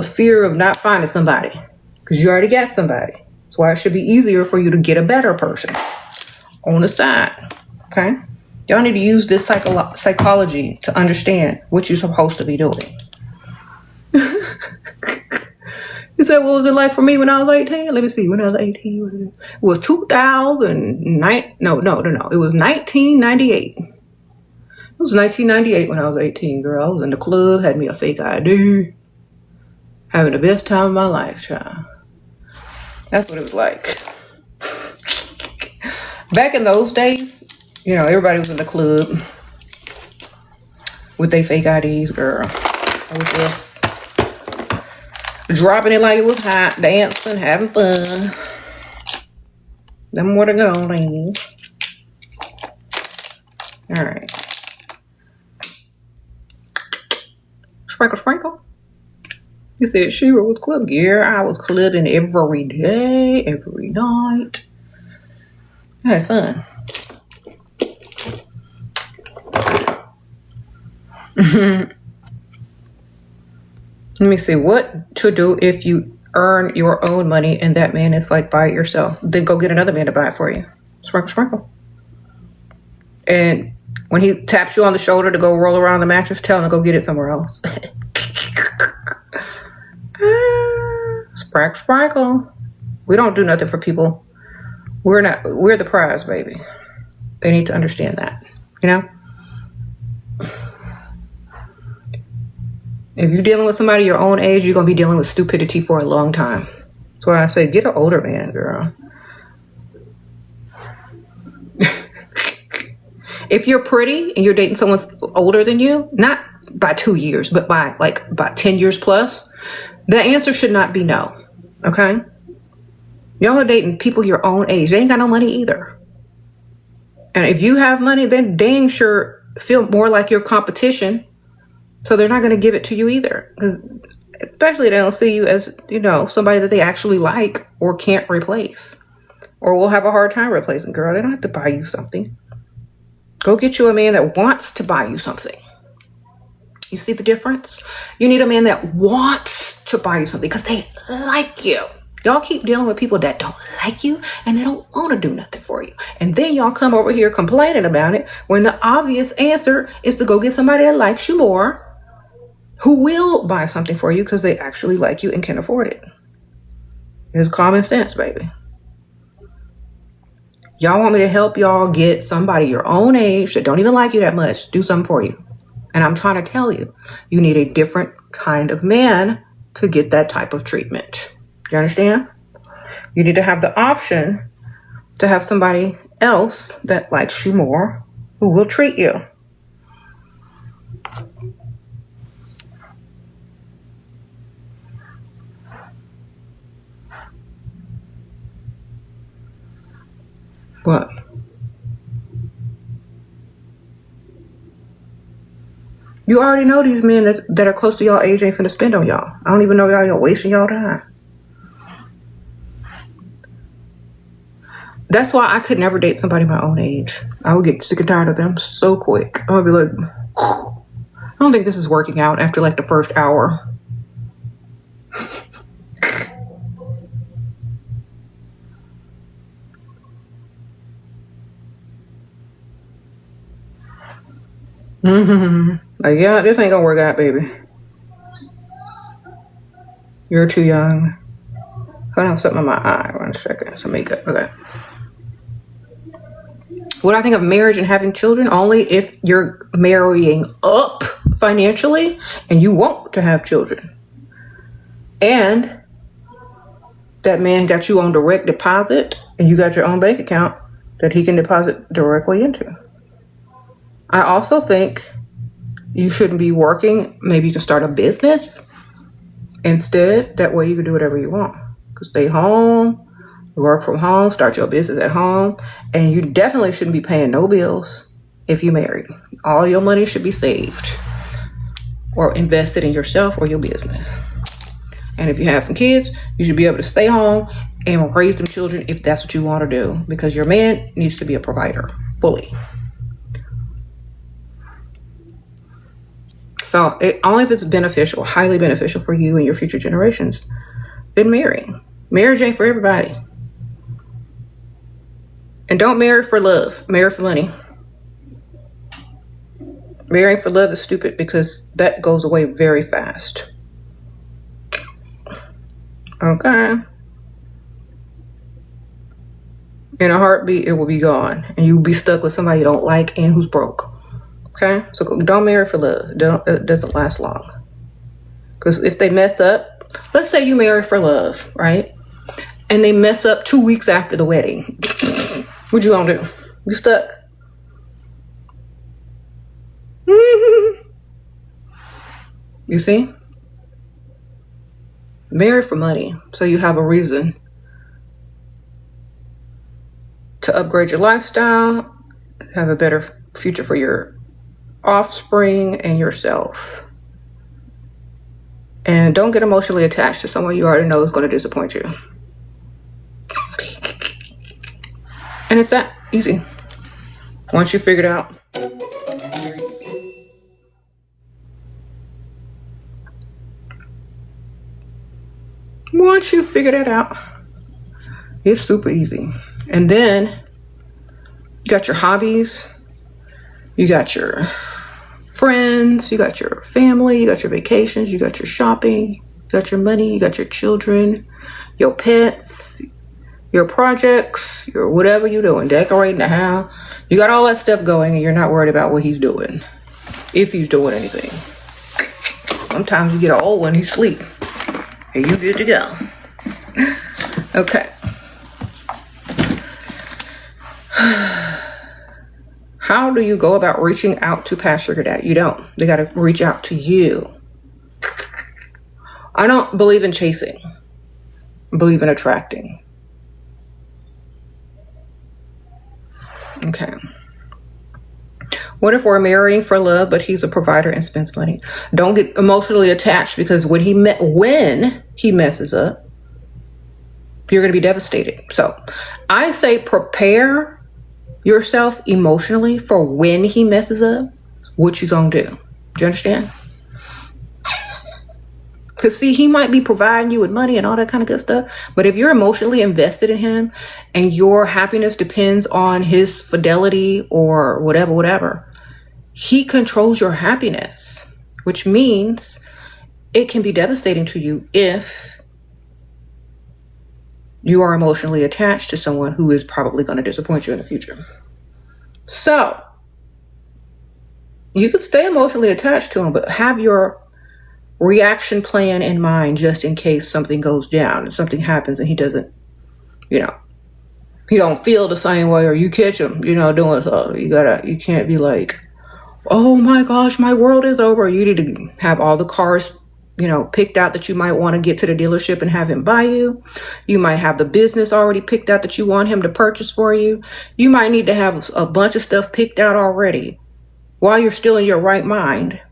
fear of not finding somebody because you already got somebody. That's why it should be easier for you to get a better person on the side. Okay? Y'all need to use this psychology to understand what you're supposed to be doing. You said, what was it like for me when I was 18? Let me see. When I was 18, it was 2009. No. It was 1998. It was 1998 when I was 18, girl. I was in the club, had me a fake ID. Having the best time of my life, child. That's what it was like. Back in those days, everybody was in the club with their fake IDs, girl. I was just dropping it like it was hot, dancing, having fun. Them were the good old days. All right. Sprinkle, sprinkle. He said Shira was clubbing. Yeah, I was clubbing every day, every night. I had fun. Let me see what to do if you earn your own money and that man is like, buy it yourself. Then go get another man to buy it for you. Sprinkle, sprinkle. And when he taps you on the shoulder to go roll around the mattress, tell him to go get it somewhere else. Sprinkle, sprinkle. We don't do nothing for people. We're the prize, baby. They need to understand that, If you're dealing with somebody your own age, you're going to be dealing with stupidity for a long time. That's why I say, get an older man, girl. If you're pretty and you're dating someone older than you, not by 2 years, but by 10 years plus, the answer should not be no. Okay? Y'all are dating people your own age. They ain't got no money either. And if you have money, then dang sure feel more like your competition. So they're not going to give it to you either. Because especially they don't see you as, somebody that they actually like or can't replace. Or will have a hard time replacing. Girl, they don't have to buy you something. Go get you a man that wants to buy you something. You see the difference? You need a man that wants to buy you something because they like you. Y'all keep dealing with people that don't like you and they don't want to do nothing for you. And then y'all come over here complaining about it when the obvious answer is to go get somebody that likes you more, who will buy something for you because they actually like you and can afford it. It's common sense, baby. Y'all want me to help y'all get somebody your own age that don't even like you that much, do something for you. And I'm trying to tell you, you need a different kind of man to get that type of treatment. You understand? You need to have the option to have somebody else that likes you more, who will treat you. What? You already know these men that are close to y'all age ain't finna spend on y'all. I don't even know y'all wasting y'all time. That's why I could never date somebody my own age. I would get sick and tired of them so quick. I would be like, I don't think this is working out after the first hour. Yeah, this ain't gonna work out, baby. You're too young. I have something in my eye. 1 second. Some makeup. Okay. Would I think of marriage and having children? Only if you're marrying up financially and you want to have children. And that man got you on direct deposit and you got your own bank account that he can deposit directly into. I also think you shouldn't be working. Maybe you can start a business instead. That way you can do whatever you want. You can stay home, work from home, start your business at home. And you definitely shouldn't be paying no bills if you're married. All your money should be saved or invested in yourself or your business. And if you have some kids, you should be able to stay home and raise them children if that's what you want to do. Because your man needs to be a provider fully. So only if it's beneficial, highly beneficial for you and your future generations, then marry. Marriage ain't for everybody. And don't marry for love. Marry for money. Marrying for love is stupid because that goes away very fast. Okay. In a heartbeat, it will be gone. And you'll be stuck with somebody you don't like and who's broke. Okay? So don't marry for love. It doesn't last long. Because if they mess up, let's say you marry for love, right? And they mess up 2 weeks after the wedding. What you gonna do? You stuck. You see? Marry for money. So you have a reason to upgrade your lifestyle, have a better future for your offspring and yourself. And don't get emotionally attached to someone you already know is going to disappoint you. And it's that easy. Once you figure it out. Once you figure that out, it's super easy. And then you got your hobbies, you got your friends, you got your family, you got your vacations, you got your shopping, you got your money, you got your children, your pets, your projects, your whatever you're doing, decorating the house. You got all that stuff going and you're not worried about what he's doing, if he's doing anything. Sometimes you get an old one, he's asleep, and you good to go. Okay. How do you go about reaching out to past sugar daddy? You don't. They got to reach out to you. I don't believe in chasing. I believe in attracting. Okay. What if we're marrying for love, but he's a provider and spends money? Don't get emotionally attached, because when he messes up, you're going to be devastated. So I say prepare yourself emotionally for when he messes up. What you gonna do? Do you understand? Because see, he might be providing you with money and all that kind of good stuff, but if you're emotionally invested in him and your happiness depends on his fidelity or whatever, he controls your happiness, which means it can be devastating to you if you are emotionally attached to someone who is probably going to disappoint you in the future. So you could stay emotionally attached to him, but have your reaction plan in mind just in case something goes down and something happens and he doesn't, he don't feel the same way, or you catch him, doing so. You can't be like, oh my gosh, my world is over. You need to have all the cars picked out that you might want to get to the dealership and have him buy you. You might have the business already picked out that you want him to purchase for you. You might need to have a bunch of stuff picked out already while you're still in your right mind.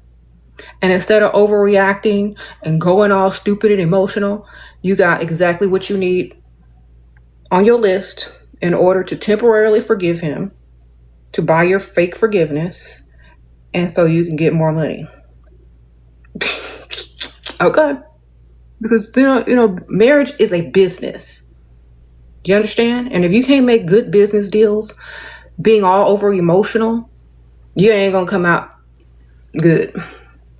And instead of overreacting and going all stupid and emotional, you got exactly what you need on your list in order to temporarily forgive him, to buy your fake forgiveness, and so you can get more money. Okay. Because, marriage is a business. Do you understand? And if you can't make good business deals, being all over emotional, you ain't going to come out good.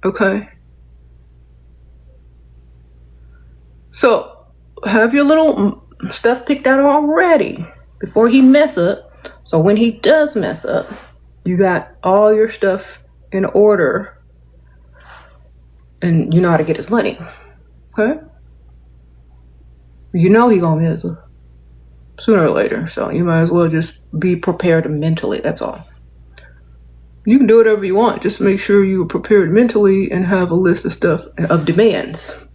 Okay. So have your little stuff picked out already before he mess up. So when he does mess up, you got all your stuff in order. And you know how to get his money. Okay? You know he gonna miss it sooner or later. So you might as well just be prepared mentally. That's all. You can do whatever you want. Just make sure you're prepared mentally and have a list of stuff, of demands.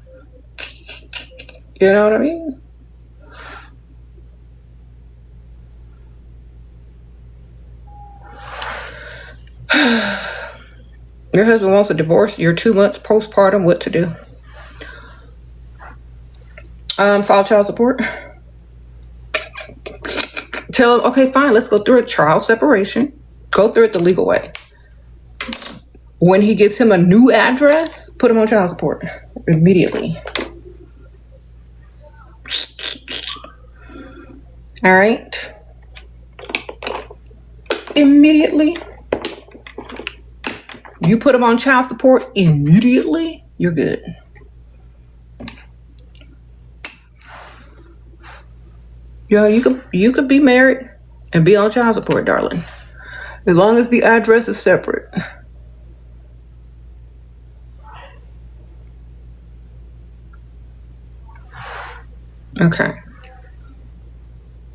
You know what I mean? Your husband wants a divorce. You're 2 months postpartum. What to do? File child support. Tell him, okay, fine. Let's go through a child separation. Go through it the legal way. When he gets him a new address, put him on child support immediately. All right. Immediately. You put him on child support immediately, you're good. Yeah, you could be married and be on child support, darling. As long as the address is separate. Okay.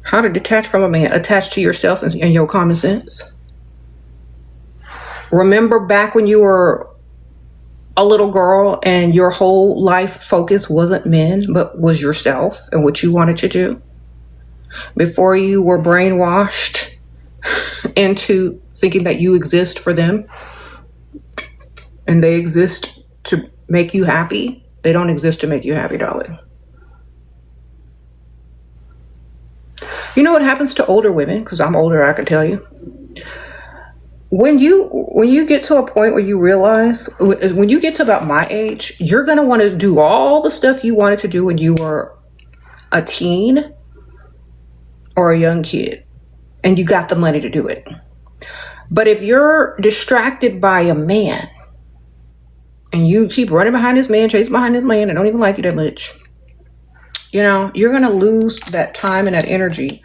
How to detach from a man? Attach to yourself and your common sense. Remember back when you were a little girl and your whole life focus wasn't men, but was yourself and what you wanted to do? Before you were brainwashed into thinking that you exist for them and they exist to make you happy. They don't exist to make you happy, darling. You know what happens to older women? Because I'm older, I can tell you. When you get to a point where you realize, when you get to about my age, you're going to want to do all the stuff you wanted to do when you were a teen or a young kid, and you got the money to do it. But if you're distracted by a man and you keep running behind this man, chasing behind this man, and don't even like you that much, you're going to lose that time and that energy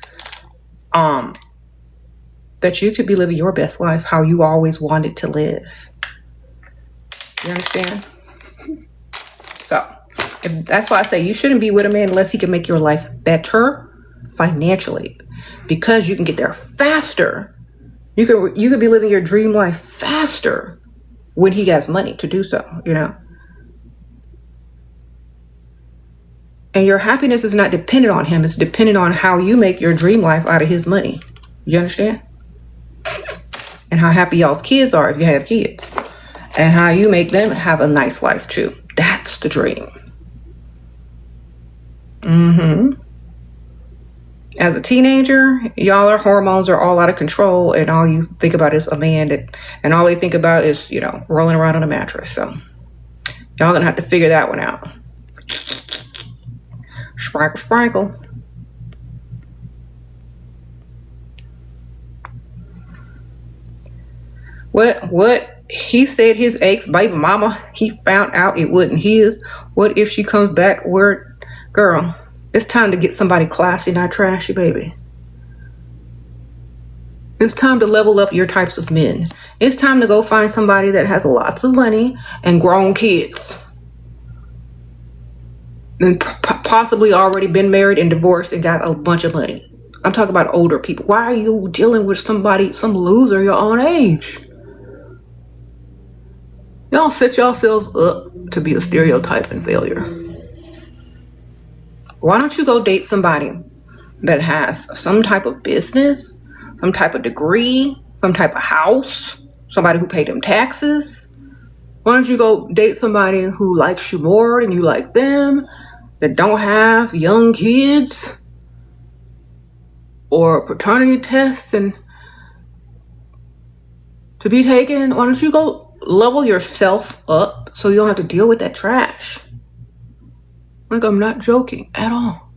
that you could be living your best life how you always wanted to live. You understand? So that's why I say you shouldn't be with a man unless he can make your life better financially, because you can get there faster. You could be living your dream life faster when he has money to do so, And your happiness is not dependent on him. It's dependent on how you make your dream life out of his money. You understand? And how happy y'all's kids are if you have kids. And how you make them have a nice life too. That's the dream. As a teenager, y'all hormones are all out of control, and all you think about is a man and all they think about is, rolling around on a mattress. So y'all gonna have to figure that one out. Sprinkle, sprinkle. What he said his ex-baby mama, he found out it wasn't his. What if she comes back girl, it's time to get somebody classy, not trashy, baby. It's time to level up your types of men. It's time to go find somebody that has lots of money and grown kids. And possibly already been married and divorced and got a bunch of money. I'm talking about older people. Why are you dealing with some loser your own age? Y'all set yourselves up to be a stereotype and failure. Why don't you go date somebody that has some type of business, some type of degree, some type of house, somebody who paid them taxes? Why don't you go date somebody who likes you more than you like them, that don't have young kids or paternity tests and to be taken? Why don't you go level yourself up so you don't have to deal with that trash? Like, I'm not joking at all.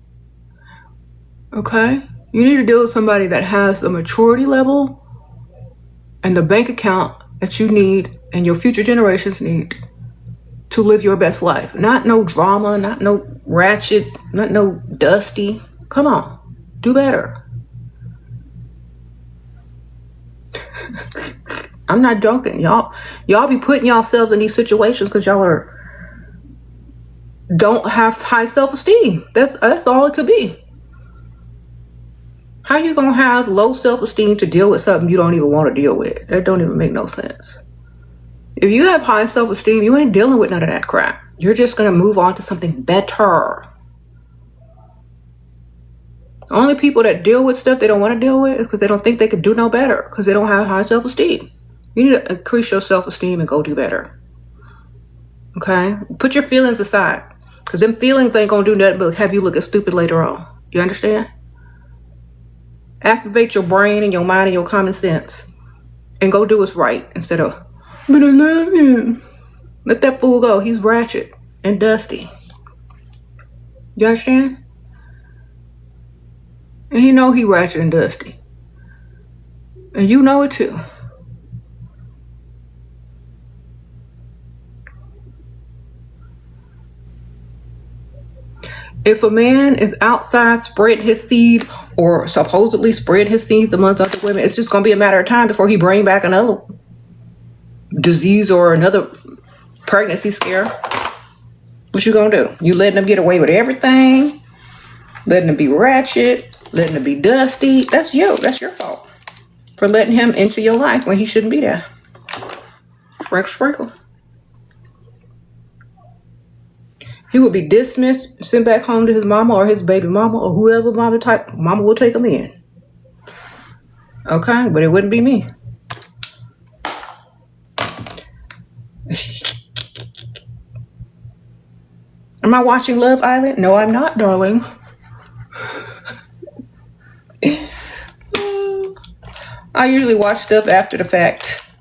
Okay? You need to deal with somebody that has the maturity level and the bank account that you need and your future generations need to live your best life. Not no drama, not no ratchet, not no dusty. Come on, do better. I'm not joking. Y'all be putting yourselves in these situations because y'all don't have high self-esteem. That's all it could be. How you gonna have low self-esteem to deal with something you don't even want to deal with? That don't even make no sense. If you have high self-esteem, you ain't dealing with none of that crap. You're just gonna move on to something better. Only people that deal with stuff they don't want to deal with is because they don't think they could do no better, because they don't have high self-esteem. You need to increase your self-esteem and go do better. Okay? Put your feelings aside, because them feelings ain't gonna do nothing but have you looking stupid later on. You understand? Activate your brain and your mind and your common sense and go do what's right instead of But I love him. Let that fool go. He's ratchet and dusty. You understand? And he know he ratchet and dusty. And you know it too. If a man is outside spreading his seed or supposedly spread his seeds amongst other women, it's just going to be a matter of time before he bring back another disease or another pregnancy scare. What you going to do? You letting them get away with everything? Letting them be ratchet? Letting them be dusty? That's you. That's your fault. For letting him into your life when he shouldn't be there. Sprinkle, sprinkle. He would be dismissed, sent back home to his mama or his baby mama or whoever mama will take him in. Okay, but it wouldn't be me. Am I watching Love Island? No, I'm not, darling. I usually watch stuff after the fact.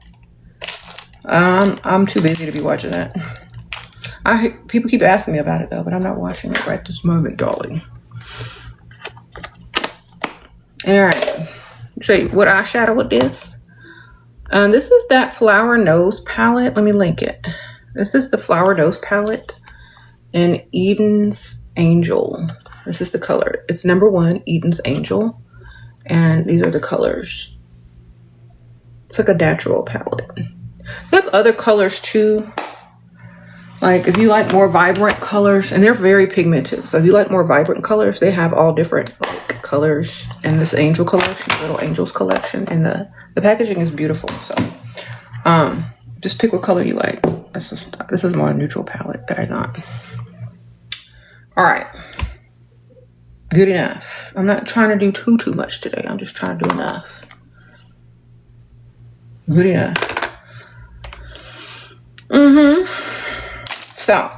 I'm too busy to be watching that. People keep asking me about it though, but I'm not watching it right this moment, darling. All right. Show you what eyeshadow with this. This is that Flower Nose palette. Let me link it. This is the Flower Nose palette in Eden's Angel. This is the color. It's number 1, Eden's Angel. And these are the colors. It's like a natural palette. They have other colors too. Like if you like more vibrant colors, and they're very pigmented. So if you like more vibrant colors, they have all different like colors in this Angel collection, Little Angels collection. And the packaging is beautiful. So just pick what color you like. This is more a neutral palette that I got. All right. Good enough. I'm not trying to do too much today. I'm just trying to do enough. Good enough. So,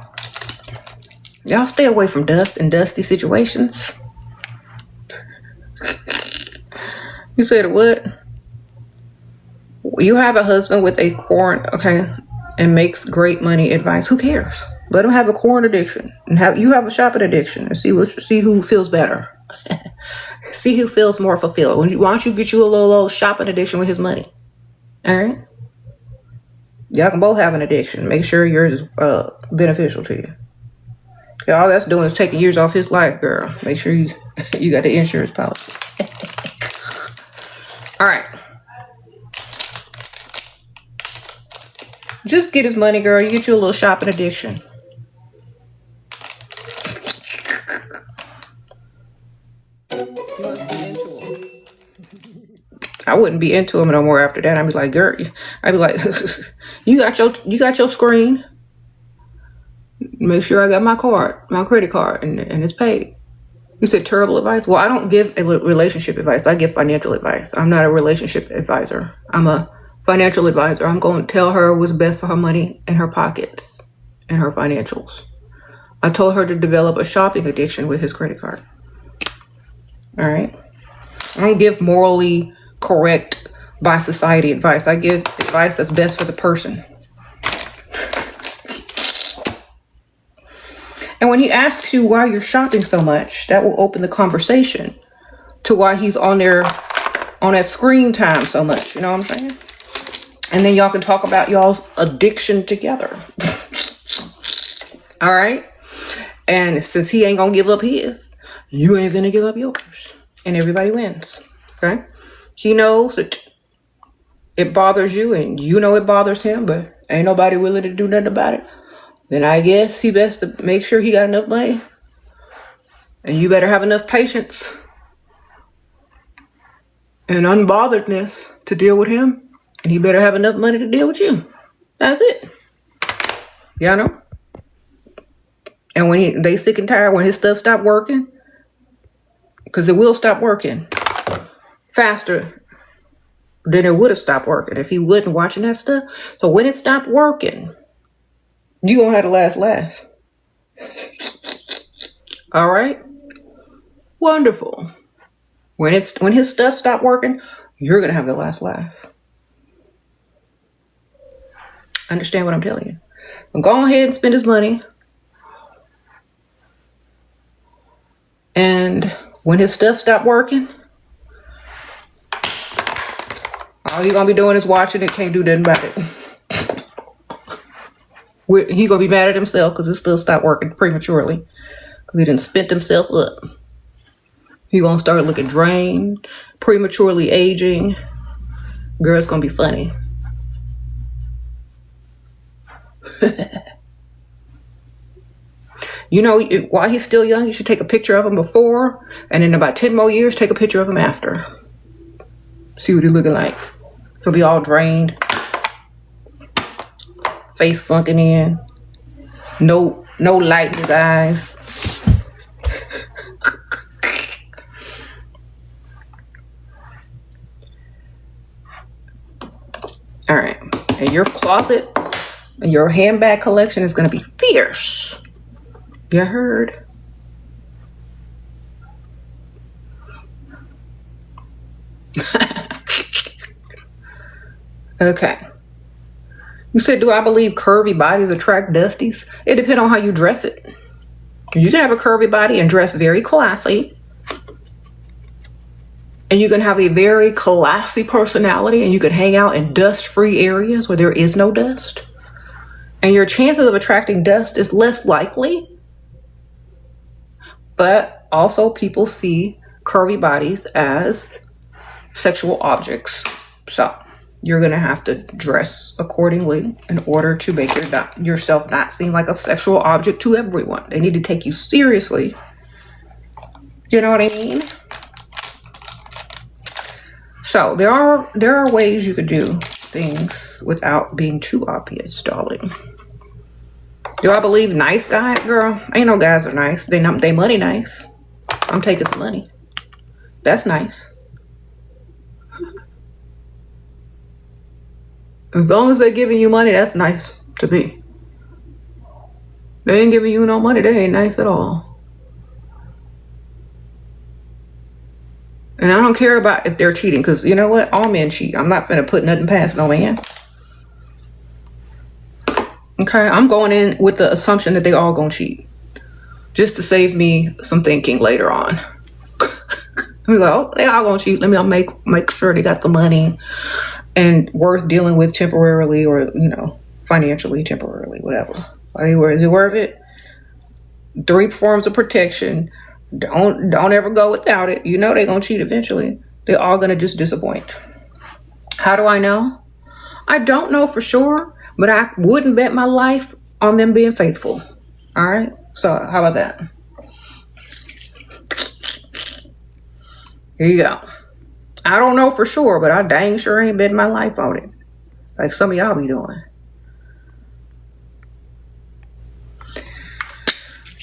y'all stay away from dust and dusty situations. You said what? You have a husband with a corn, okay, and makes great money advice. Who cares? Let him have a corn addiction, and you have a shopping addiction, and see who feels better. See who feels more fulfilled. Why don't you get you a little shopping addiction with his money? All right. Y'all can both have an addiction. Make sure yours is beneficial to you. All that's doing is taking years off his life, girl. Make sure you got the insurance policy. All right. Just get his money, girl. You get you a little shopping addiction. I wouldn't be into him no more after that. I'd be like, girl, I'd be like, you got your screen. Make sure I got my credit card, and it's paid. You said terrible advice? Well, I don't give relationship advice. I give financial advice. I'm not a relationship advisor. I'm a financial advisor. I'm going to tell her what's best for her money and her pockets and her financials. I told her to develop a shopping addiction with his credit card. All right. I don't give morally correct by society advice. I give advice that's best for the person. And when he asks you why you're shopping so much, that will open the conversation to why he's on that screen time so much. You know what I'm saying? And then y'all can talk about y'all's addiction together. All right? And since he ain't gonna give up his, you ain't gonna give up yours. And everybody wins. Okay? He knows that it bothers you, and you know it bothers him, but ain't nobody willing to do nothing about it. Then I guess he best to make sure he got enough money. And you better have enough patience and unbotheredness to deal with him. And he better have enough money to deal with you. That's it. Y'all know? And when they sick and tired, when his stuff stop working, because it will stop working faster than it would have stopped working if he wasn't watching that stuff. So when it stopped working, you gonna have the last laugh. All right? Wonderful. When his stuff stopped working, you're gonna have the last laugh. Understand what I'm telling you? Go ahead and spend his money. And when his stuff stop working, all you're going to be doing is watching it. Can't do nothing about it. He going to be mad at himself because his stuff stopped working prematurely. Because he done spent himself up. He going to start looking drained, prematurely aging. Girl, it's going to be funny. You know, while he's still young, you should take a picture of him before, and in about 10 more years, take a picture of him after. See what he's looking like. He'll be all drained, face sunken in, no light in his eyes. All right, and your closet and your handbag collection is going to be fierce. You heard? Okay. You said, do I believe curvy bodies attract dusties? It depends on how you dress it. You can have a curvy body and dress very classy. And you can have a very classy personality and you can hang out in dust-free areas where there is no dust. And your chances of attracting dust is less likely. But also people see curvy bodies as sexual objects. So you're going to have to dress accordingly in order to make yourself not seem like a sexual object to everyone. They need to take you seriously. You know what I mean? So there are ways you could do things without being too obvious, darling. Do I believe nice guys? Girl, ain't no guys are nice. They money nice. I'm taking some money. That's nice. As long as they're giving you money, that's nice to be. They ain't giving you no money, they ain't nice at all. And I don't care about if they're cheating, because you know what? All men cheat. I'm not finna put nothing past no man. Okay, I'm going in with the assumption that they all gonna cheat. Just to save me some thinking later on. I'm like, oh, they all gonna cheat. Let me make sure they got the money and worth dealing with temporarily, or, you know, financially, temporarily, whatever. Is it worth it? 3 forms of protection. Don't ever go without it. You know they're gonna cheat eventually. They're all gonna just disappoint. How do I know? I don't know for sure, but I wouldn't bet my life on them being faithful. All right? So how about that? Here you go. I don't know for sure, but I dang sure ain't betting my life on it. Like some of y'all be doing.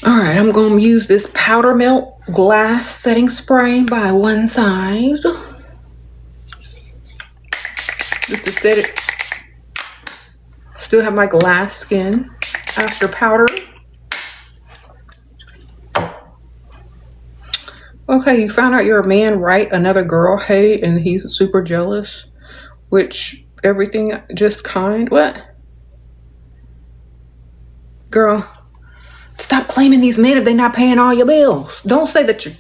All right, I'm going to use this powder melt glass setting spray by One Size. Just to set it. Still have my glass skin after powder. Okay, you found out your man write another girl hate and he's super jealous. Which, everything just kind. What? Girl, stop claiming these men if they're not paying all your bills. Don't say that you're...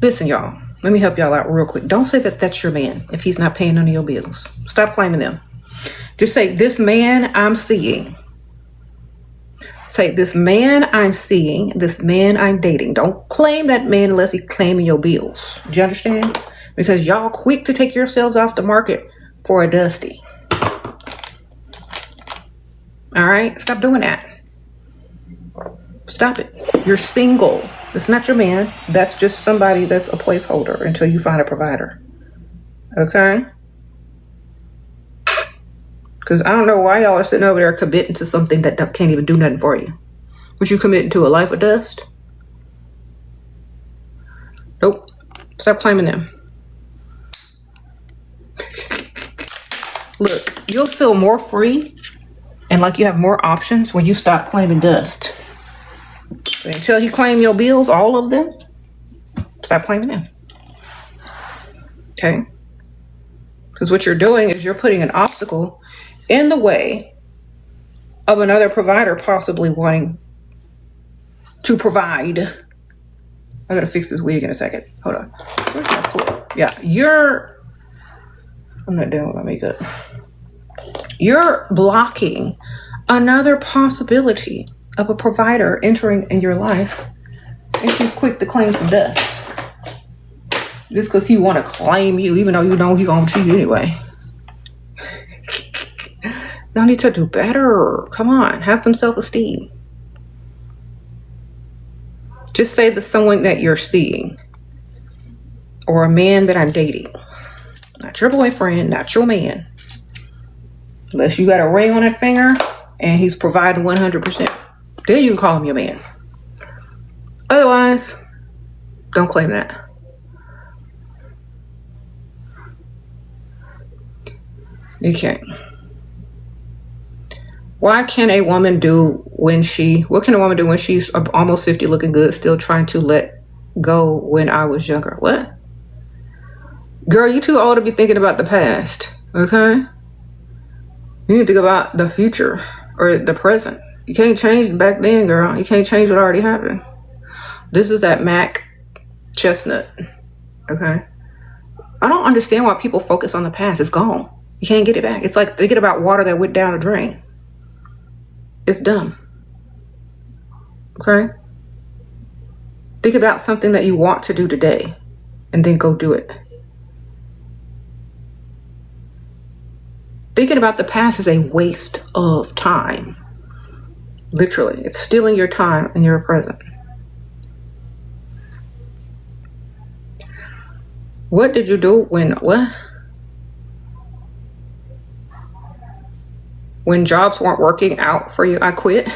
Listen, y'all. Let me help y'all out real quick. Don't say that that's your man if he's not paying none of your bills. Stop claiming them. Just say, this man I'm seeing. Say, this man I'm seeing, this man I'm dating. Don't claim that man unless he's claiming your bills. Do you understand? Because y'all quick to take yourselves off the market for a dusty. All right? Stop doing that. Stop it. You're single. It's not your man. That's just somebody that's a placeholder until you find a provider. Okay? Because I don't know why y'all are sitting over there committing to something that can't even do nothing for you. What you committing to, a life of dust? Nope. Stop claiming them. Look, you'll feel more free and like you have more options when you stop claiming dust. But until you claim your bills, all of them, stop claiming them. Okay? Because what you're doing is you're putting an obstacle in the way of another provider possibly wanting to provide. I gotta fix this wig in a second. Hold on. Where's my clip? Yeah, I'm not done with my makeup. You're blocking another possibility of a provider entering in your life if you're quick to claim some dust. Just because he want to claim you, even though you know he gonna cheat anyway. Y'all need to do better. Come on, have some self-esteem. Just say that someone that you're seeing, or a man that I'm dating, not your boyfriend, not your man, unless you got a ring on that finger and he's providing 100%, then you can call him your man. Otherwise, don't claim that. You can't. What can a woman do when she's almost 50 looking good, still trying to let go when I was younger? What? Girl, you too old to be thinking about the past, okay? You need to think about the future or the present. You can't change back then, girl. You can't change what already happened. This is that Mac chestnut, okay? I don't understand why people focus on the past. It's gone. You can't get it back. It's like thinking about water that went down a drain. It's dumb. Okay? Think about something that you want to do today and then go do it. Thinking about the past is a waste of time. Literally. It's stealing your time and your present. What did you do what? When jobs weren't working out for you, I quit.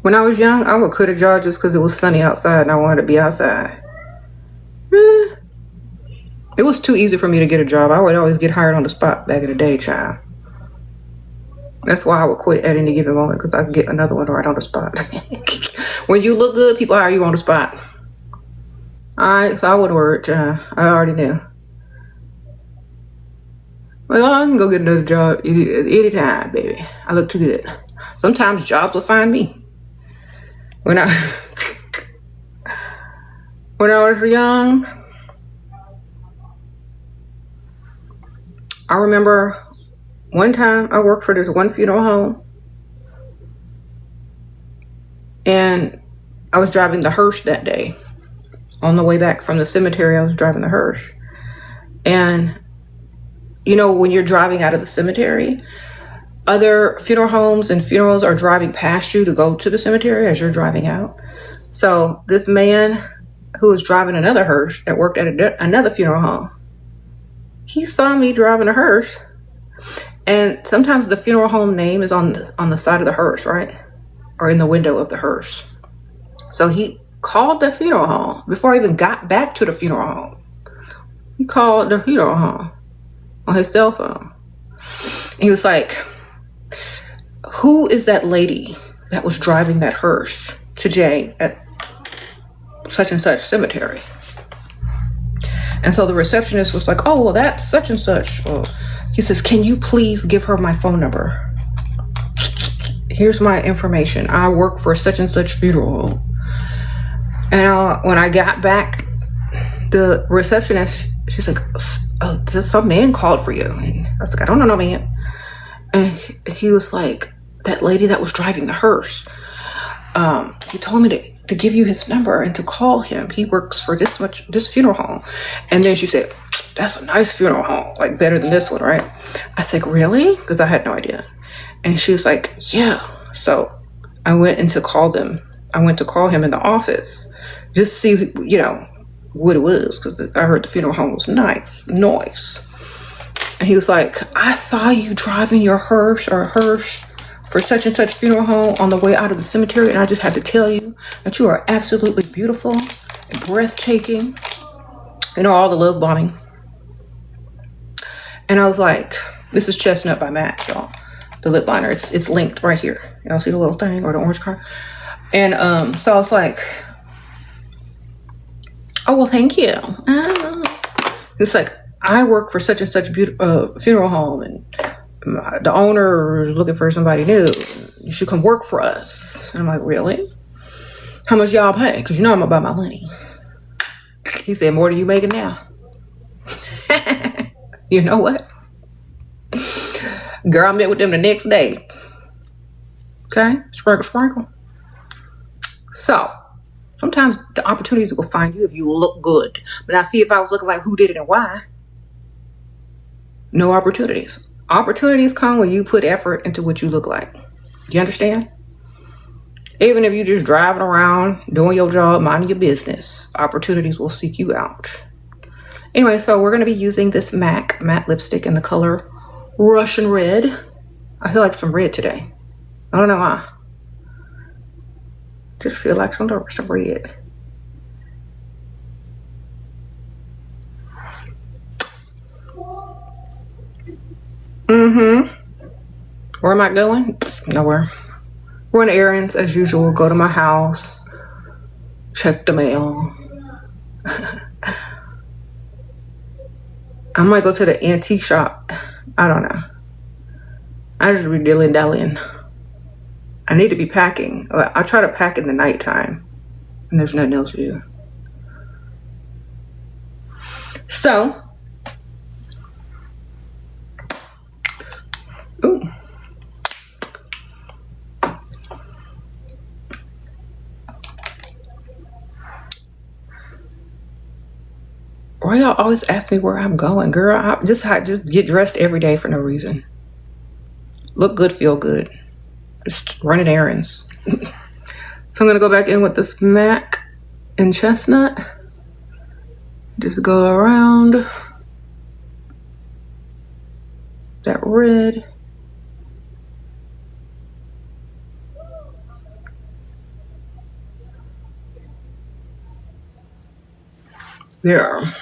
When I was young, I would quit a job just because it was sunny outside and I wanted to be outside. It was too easy for me to get a job. I would always get hired on the spot back in the day, child. That's why I would quit at any given moment, because I could get another one right on the spot. When you look good, people hire you on the spot. Alright, so I wouldn't worry, child. I already knew. Like, oh, I can go get another job anytime, baby. I look too good. Sometimes jobs will find me. When I was young, I remember one time I worked for this one funeral home, and I was driving the hearse that day. On the way back from the cemetery, I was driving the hearse. And you know, when you're driving out of the cemetery, other funeral homes and funerals are driving past you to go to the cemetery as you're driving out. So this man who was driving another hearse that worked at another funeral home, he saw me driving a hearse. And sometimes the funeral home name is on the side of the hearse, right? Or in the window of the hearse. So he called the funeral home before I even got back to the funeral home. He called the funeral home on his cell phone. And he was like, who is that lady that was driving that hearse to Jane at such and such cemetery? And so the receptionist was like, oh, well, that's such and such. He says, can you please give her my phone number? Here's my information. I work for such and such funeral home. And when I got back, the receptionist, she's like, some man called for you. And I was like, I don't know no man. And he was like, that lady that was driving the hearse, he told me to give you his number and to call him. He works for this funeral home. And then she said, that's a nice funeral home, like better than this one, right? I said, really? Because I had no idea. And she was like, yeah. So I went to call him in the office just to see, you know, what it was, because I heard the funeral home was nice. And he was like, I saw you driving your hearse for such and such funeral home on the way out of the cemetery, and I just had to tell you that you are absolutely beautiful and breathtaking. You know, all the love bombing. And I was like, this is Chestnut by Mac, y'all. The lip liner, it's linked right here. Y'all see the little thing or the orange card? And so I was like, oh, well, thank you. It's like, I work for such and such funeral home, and the owner is looking for somebody new. You should come work for us. And I'm like, really? How much y'all pay? Because you know I'm about my money. He said, more than you making now. You know what? Girl, I met with them the next day. Okay? Sprinkle, sprinkle. So, sometimes the opportunities will find you if you look good. But now see, if I was looking like who did it and why, no opportunities. Opportunities come when you put effort into what you look like. You understand? Even if you're just driving around, doing your job, minding your business, opportunities will seek you out. Anyway, so we're going to be using this MAC matte lipstick in the color Russian Red. I feel like some red today. I don't know why. Just feel like some red. Where am I going? Nowhere. Run errands as usual. Go to my house. Check the mail. I might go to the antique shop. I don't know. I just be dilly-dallying. I need to be packing. I try to pack in the nighttime. And there's nothing else to do. So. Ooh. Why y'all always ask me where I'm going? Girl, I just get dressed every day for no reason. Look good, feel good. Just running errands. So I'm gonna go back in with this MAC and chestnut. Just go around that red. There.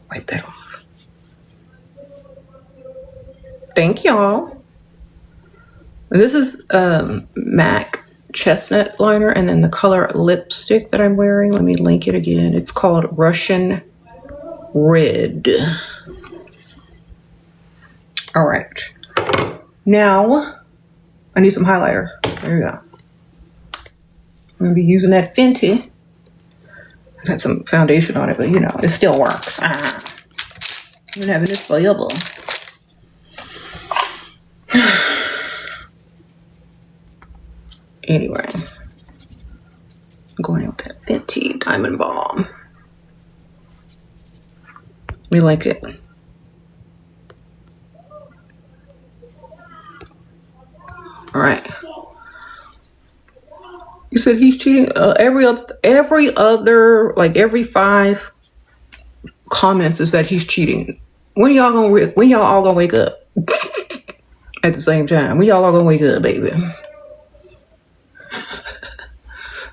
Wipe that off. Thank y'all. This is MAC chestnut liner, and then the color lipstick that I'm wearing. Let me link it again. It's called Russian Red. All right. Now I need some highlighter. There you go. I'm gonna be using that Fenty. I got some foundation on it, but you know, it still works. I've been having this forever. Anyway, I'm going in with that Fenty Diamond Balm. We like it. All right. You said he's cheating. Every other, like every 5 comments is that he's cheating. When y'all all gonna wake up at the same time? When y'all all gonna wake up, baby?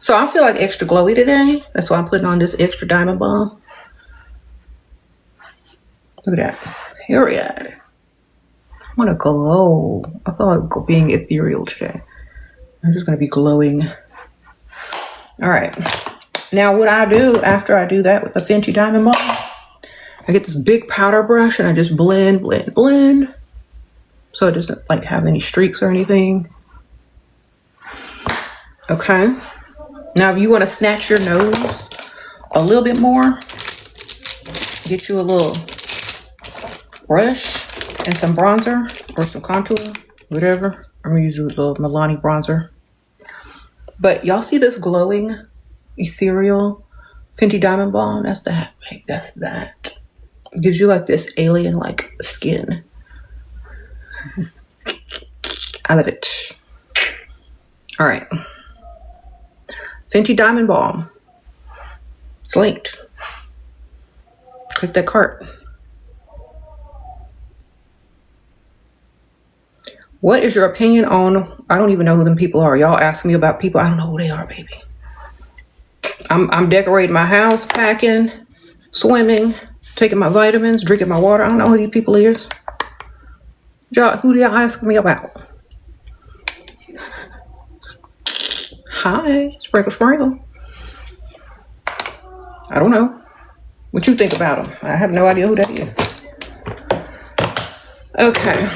So I feel like extra glowy today. That's why I'm putting on this extra diamond balm. Look at that. Period. I want to glow. I feel like being ethereal today. I'm just going to be glowing. All right. Now what I do after I do that with the Fenty Diamond Balm, I get this big powder brush and I just blend. So it doesn't like have any streaks or anything. Okay. Now if you want to snatch your nose a little bit more, get you a little brush and some bronzer or some contour, whatever. I'm gonna use a little Milani bronzer. But y'all see this glowing, ethereal Fenty Diamond Balm? That's that. That's that. It gives you like this alien-like skin. I love it. All right. Fenty Diamond Balm. It's linked. Click that cart. What is your opinion on, I don't even know who them people are. Y'all ask me about people. I don't know who they are, baby. I'm decorating my house, packing, swimming, taking my vitamins, drinking my water. I don't know who these people is. Who do y'all ask me about? Hi, sprinkle, sprinkle. I don't know. What you think about him? I have no idea who that is. Okay.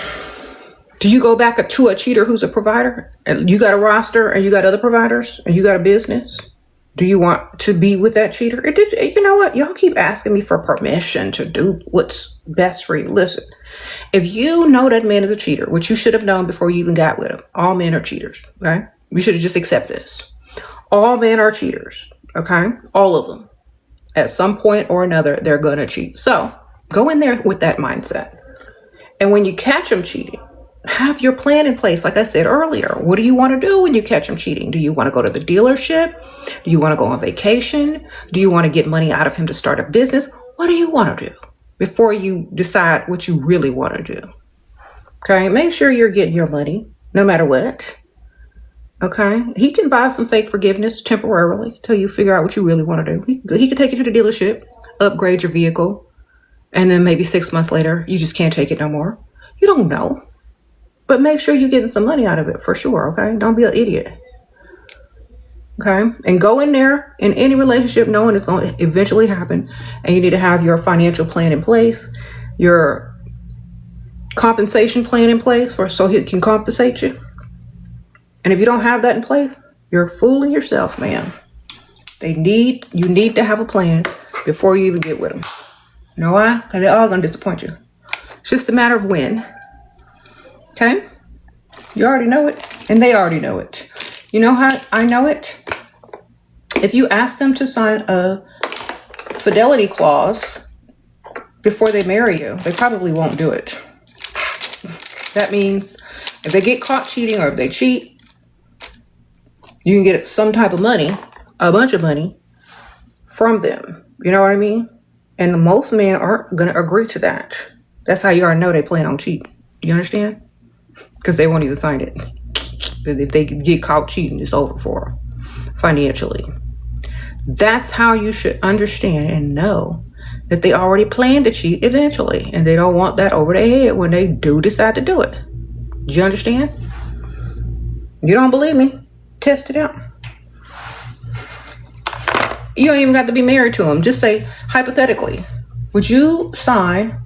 Do you go back to a cheater who's a provider? And you got a roster and you got other providers and you got a business? Do you want to be with that cheater? You know what? Y'all keep asking me for permission to do what's best for you. Listen, if you know that man is a cheater, which you should have known before you even got with him, all men are cheaters, okay? You should have just accepted this. All men are cheaters, okay? All of them. At some point or another, they're going to cheat. So go in there with that mindset. And when you catch them cheating, have your plan in place. Like I said earlier, what do you want to do when you catch him cheating? Do you want to go to the dealership? Do you want to go on vacation? Do you want to get money out of him to start a business? What do you want to do before you decide what you really want to do? Okay, make sure you're getting your money no matter what. Okay, he can buy some fake forgiveness temporarily till you figure out what you really want to do. He can take you to the dealership, upgrade your vehicle, and then maybe 6 months later, you just can't take it no more. You don't know. But make sure you're getting some money out of it for sure, okay? Don't be an idiot. Okay? And go in there in any relationship knowing it's going to eventually happen. And you need to have your financial plan in place, your compensation plan in place so he can compensate you. And if you don't have that in place, you're fooling yourself, man. You need to have a plan before you even get with them. You know why? Because they're all going to disappoint you. It's just a matter of when. Okay? You already know it. And they already know it. You know how I know it? If you ask them to sign a fidelity clause before they marry you, they probably won't do it. That means if they get caught cheating or if they cheat, you can get some type of money, a bunch of money from them. You know what I mean? And most men aren't going to agree to that. That's how you already know they plan on cheating. You understand? Because they won't even sign it. If they get caught cheating, it's over for them financially. That's how you should understand and know that they already plan to cheat eventually. And they don't want that over their head when they do decide to do it. Do you understand? You don't believe me? Test it out. You don't even got to be married to them. Just say, hypothetically, would you sign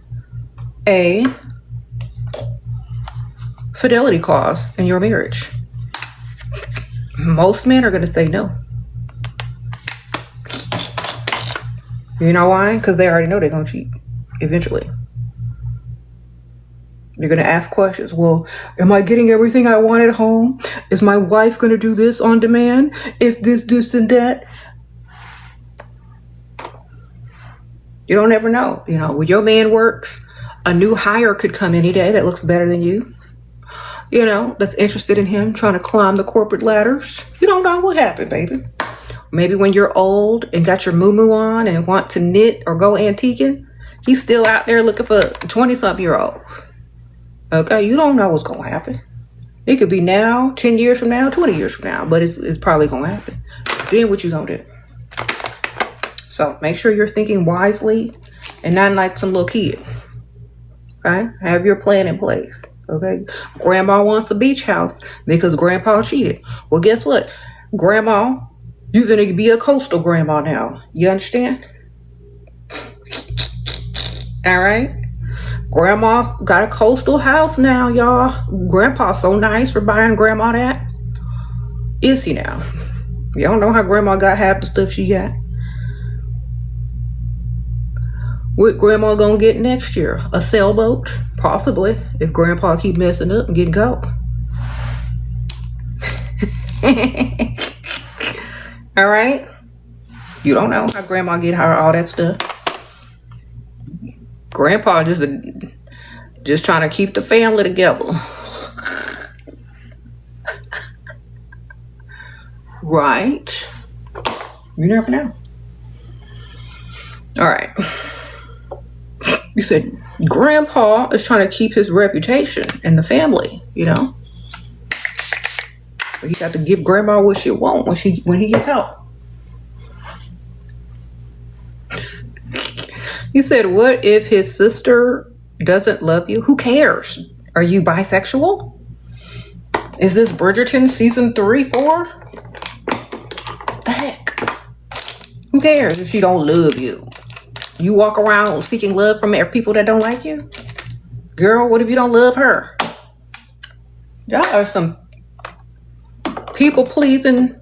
a fidelity clause in your marriage? Most men are going to say no. You know why? Because they already know they're going to cheat eventually. You're going to ask questions. Well, am I getting everything I want at home? Is my wife going to do this on demand? If this, and that? You don't ever know. You know, when your man works, a new hire could come any day that looks better than you. You know, that's interested in him trying to climb the corporate ladders. You don't know what happened, baby. Maybe when you're old and got your moo-moo on and want to knit or go antiquing, he's still out there looking for 20-something-year-old. Okay, you don't know what's going to happen. It could be now, 10 years from now, 20 years from now, but it's probably going to happen. Then what you going to do? So make sure you're thinking wisely and not like some little kid. Okay? Have your plan in place. Okay? Grandma wants a beach house because grandpa cheated. Well, guess what? Grandma, you're going to be a coastal grandma now. You understand? All right? Grandma got a coastal house now, y'all. Grandpa's so nice for buying grandma that. Is he now? You don't know how grandma got half the stuff she got. What grandma gonna get next year? A sailboat? Possibly, if grandpa keep messing up and getting caught. All right? You don't know how grandma get her all that stuff. Grandpa just trying to keep the family together. Right? You never know. All right. You said grandpa is trying to keep his reputation in the family, you know? But he got to give grandma what she want when he get help. You said, what if his sister doesn't love you? Who cares? Are you bisexual? Is this Bridgerton season 3, 4? The heck? Who cares if she don't love you? You walk around seeking love from people that don't like you? Girl, what if you don't love her? Y'all are some people-pleasing,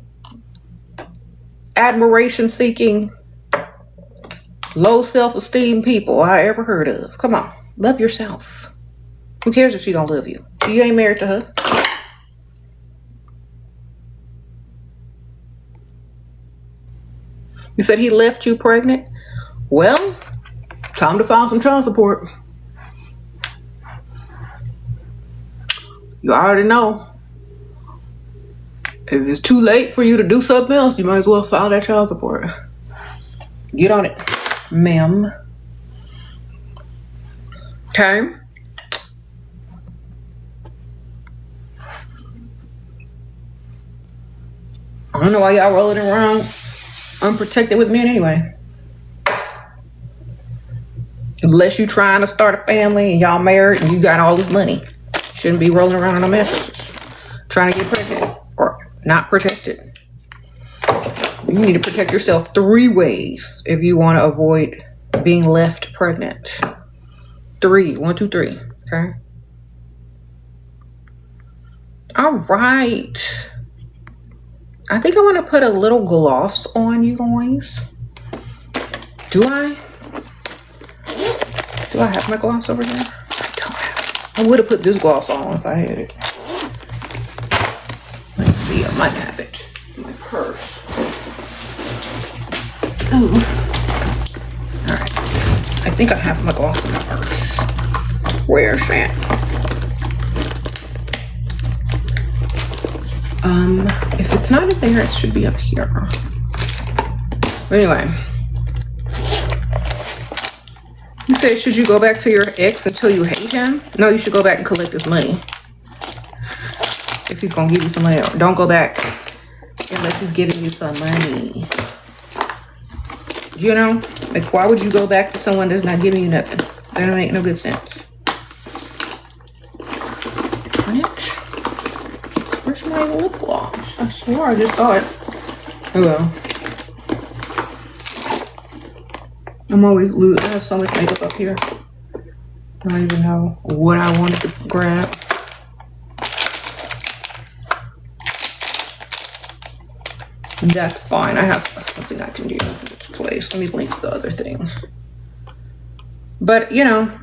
admiration-seeking, low self-esteem people I ever heard of. Come on, love yourself. Who cares if she don't love you? You ain't married to her. You said he left you pregnant? Well, time to file some child support. You already know. If it's too late for you to do something else, you might as well file that child support. Get on it, ma'am. Okay. I don't know why y'all rolling around unprotected with men anyway. Unless you trying to start a family and y'all married and you got all this money. Shouldn't be rolling around in a mess trying to get pregnant or not protected. You need to protect yourself 3 ways if you want to avoid being left pregnant. 3. 1, 2, 3. Okay. All right. I think I want to put a little gloss on, you guys. Do I? Do I have my gloss over there? I don't have it. I would have put this gloss on if I had it. Let's see. I might have it in my purse. Ooh. All right. I think I have my gloss in my purse. Where's that? If it's not in there, it should be up here. But anyway. You said, should you go back to your ex until you hate him? No, you should go back and collect his money. If he's gonna give you some money. Don't go back unless he's giving you some money. You know? Like, why would you go back to someone that's not giving you nothing? That don't make no good sense. Where's my lip gloss? I swore I just saw it. Oh well. I'm always loose. I have so much makeup up here. I don't even know what I wanted to grab. That's fine. I have something I can use in its place. Let me link the other thing. But, you know.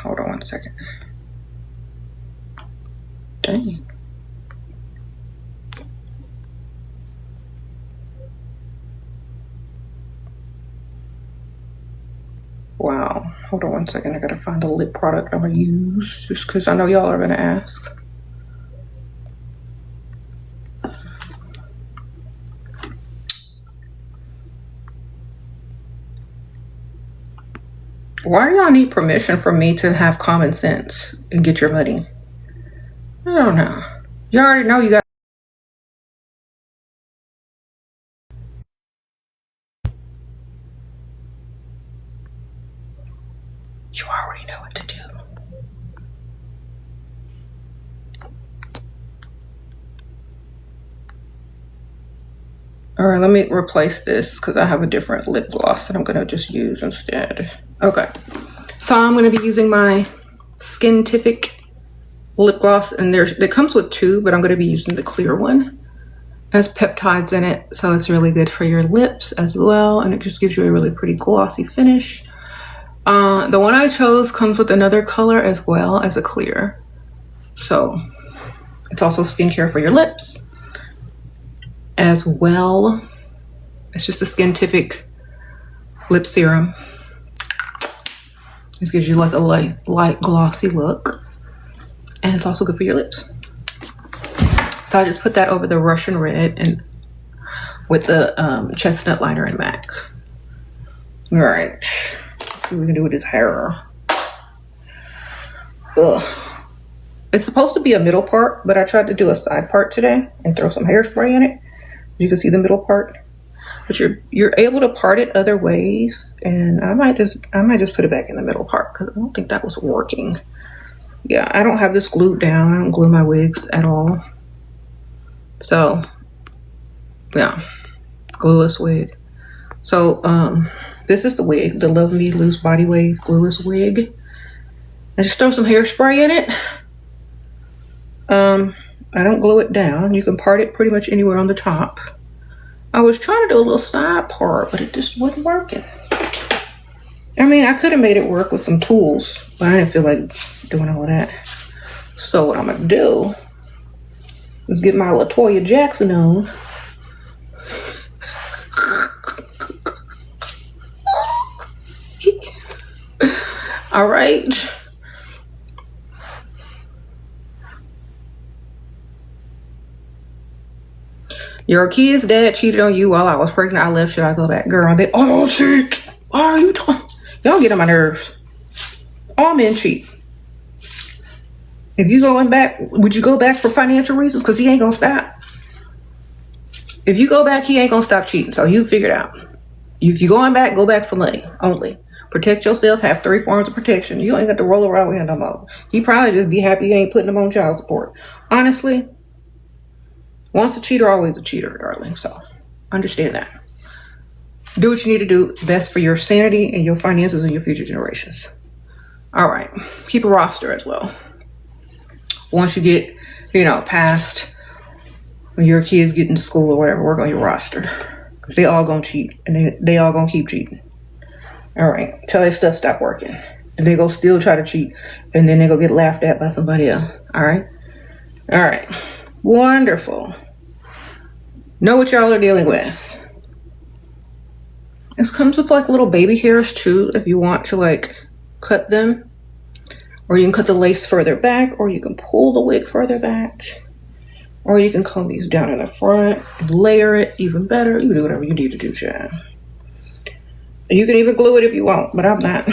Hold on 1 second. Dang. Wow. Hold on 1 second. I gotta find the lip product I'm gonna use just because I know y'all are gonna ask. Why do y'all need permission from me to have common sense and get your money? I don't know. You already know you got. You already know what to do. All right, let me replace this because I have a different lip gloss that I'm gonna just use instead. Okay, so I'm gonna be using my Skintific lip gloss, and it comes with 2, but I'm gonna be using the clear one. It has peptides in it, so it's really good for your lips as well, and it just gives you a really pretty glossy finish. The one I chose comes with another color as well as a clear, so it's also skincare for your lips as well. It's just a Skintific lip serum. This gives you like a light glossy look, and it's also good for your lips. So I just put that over the Russian Red and with the chestnut liner in MAC. All right, let's see what we can do with his hair. Ugh. It's supposed to be a middle part, but I tried to do a side part today and throw some hairspray in it. You can see the middle part, but you're able to part it other ways, and I might just put it back in the middle part because I don't think that was working Yeah, I don't have this glued down. I don't glue my wigs at all. So, yeah, glueless wig. So, this is the wig, the Love Me Loose Body Wave glueless wig. I just throw some hairspray in it. I don't glue it down. You can part it pretty much anywhere on the top. I was trying to do a little side part, but it just wasn't working. I mean, I could have made it work with some tools, but I didn't feel like doing all of that. So what I'm gonna do is get my LaToya Jackson on. All right. Your kid's dad cheated on you while I was pregnant. I left. Should I go back? Girl, they all cheat. Why are you talking? Y'all get on my nerves. All men cheat. If you going back, would you go back for financial reasons? Because he ain't going to stop. If you go back, he ain't going to stop cheating. So you figure it out. If you're going back, go back for money only. Protect yourself. Have 3 forms of protection. You ain't got to roll around with him no more. He probably just be happy you ain't putting him on child support. Honestly, once a cheater, always a cheater, darling. So understand that. Do what you need to do. Best for your sanity and your finances and your future generations. All right. Keep a roster as well. Once you get, past when your kids get into school or whatever, work on your roster. They all gonna cheat and they all gonna keep cheating. All right. Till their stuff stop working. And they go still try to cheat. And then they go get laughed at by somebody else. All right. All right. Wonderful. Know what y'all are dealing with. This comes with like little baby hairs too, if you want to like cut them. Or you can cut the lace further back, or you can pull the wig further back. Or you can comb these down in the front and layer it even better. You can do whatever you need to do, Chad. You can even glue it if you want, but I'm not.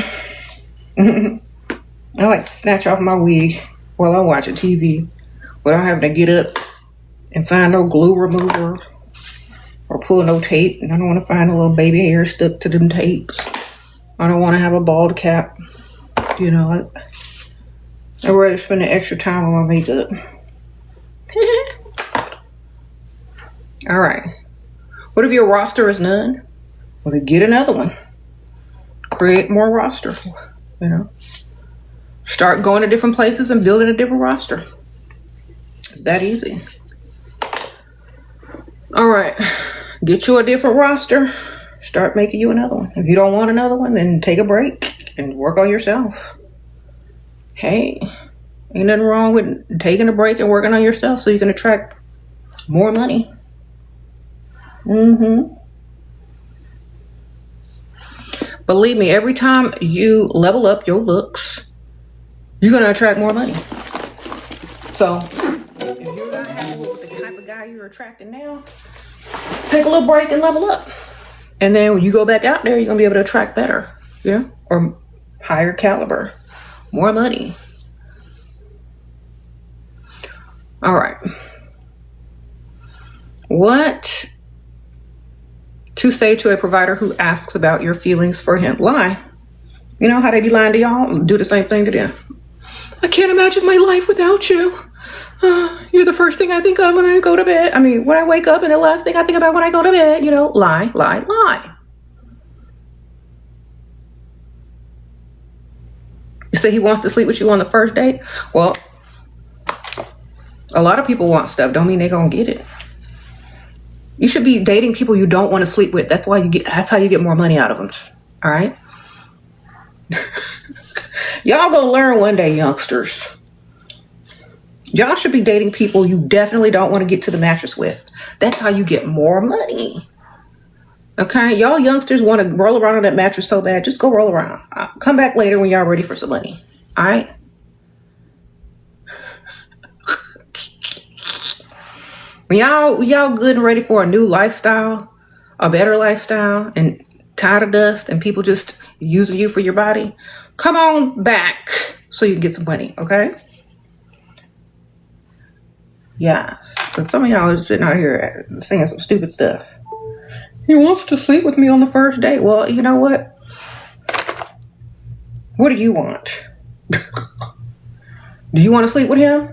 I like to snatch off my wig while I'm watching TV without having to get up and find no glue remover or pull no tape. And I don't want to find a little baby hair stuck to them tapes. I don't want to have a bald cap. I'd rather spend the extra time on my makeup. All right. What if your roster is none? Well, then get another one. Create more roster. Start going to different places and building a different roster. It's that easy. All right. Get you a different roster. Start making you another one. If you don't want another one, then take a break and work on yourself. Hey, ain't nothing wrong with taking a break and working on yourself so you can attract more money. Believe me, every time you level up your looks, you're going to attract more money. So, if you're not happy with the type of guy you're attracting now, take a little break and level up. And then when you go back out there, you're going to be able to attract better, or higher caliber, more money. All right. What to say to a provider who asks about your feelings for him? Lie. You know how they be lying to y'all? Do the same thing to them. I can't imagine my life without you. You're the first thing I think of when I go to bed. When I wake up, and the last thing I think about when I go to bed. Lie, lie, lie. You say he wants to sleep with you on the first date? Well, a lot of people want stuff. Don't mean they're gonna get it. You should be dating people you don't want to sleep with. That's how you get more money out of them. All right. Y'all gonna learn one day, youngsters. Y'all should be dating people you definitely don't want to get to the mattress with. That's how you get more money. Okay, y'all youngsters want to roll around on that mattress so bad. Just go roll around. Come back later when y'all ready for some money. All right. When y'all good and ready for a new lifestyle, a better lifestyle, and tired of dust and people just using you for your body, come on back so you can get some money, okay? Yes. Because some of y'all are sitting out here saying some stupid stuff. He wants to sleep with me on the first date. Well, you know what? What do you want? Do you want to sleep with him?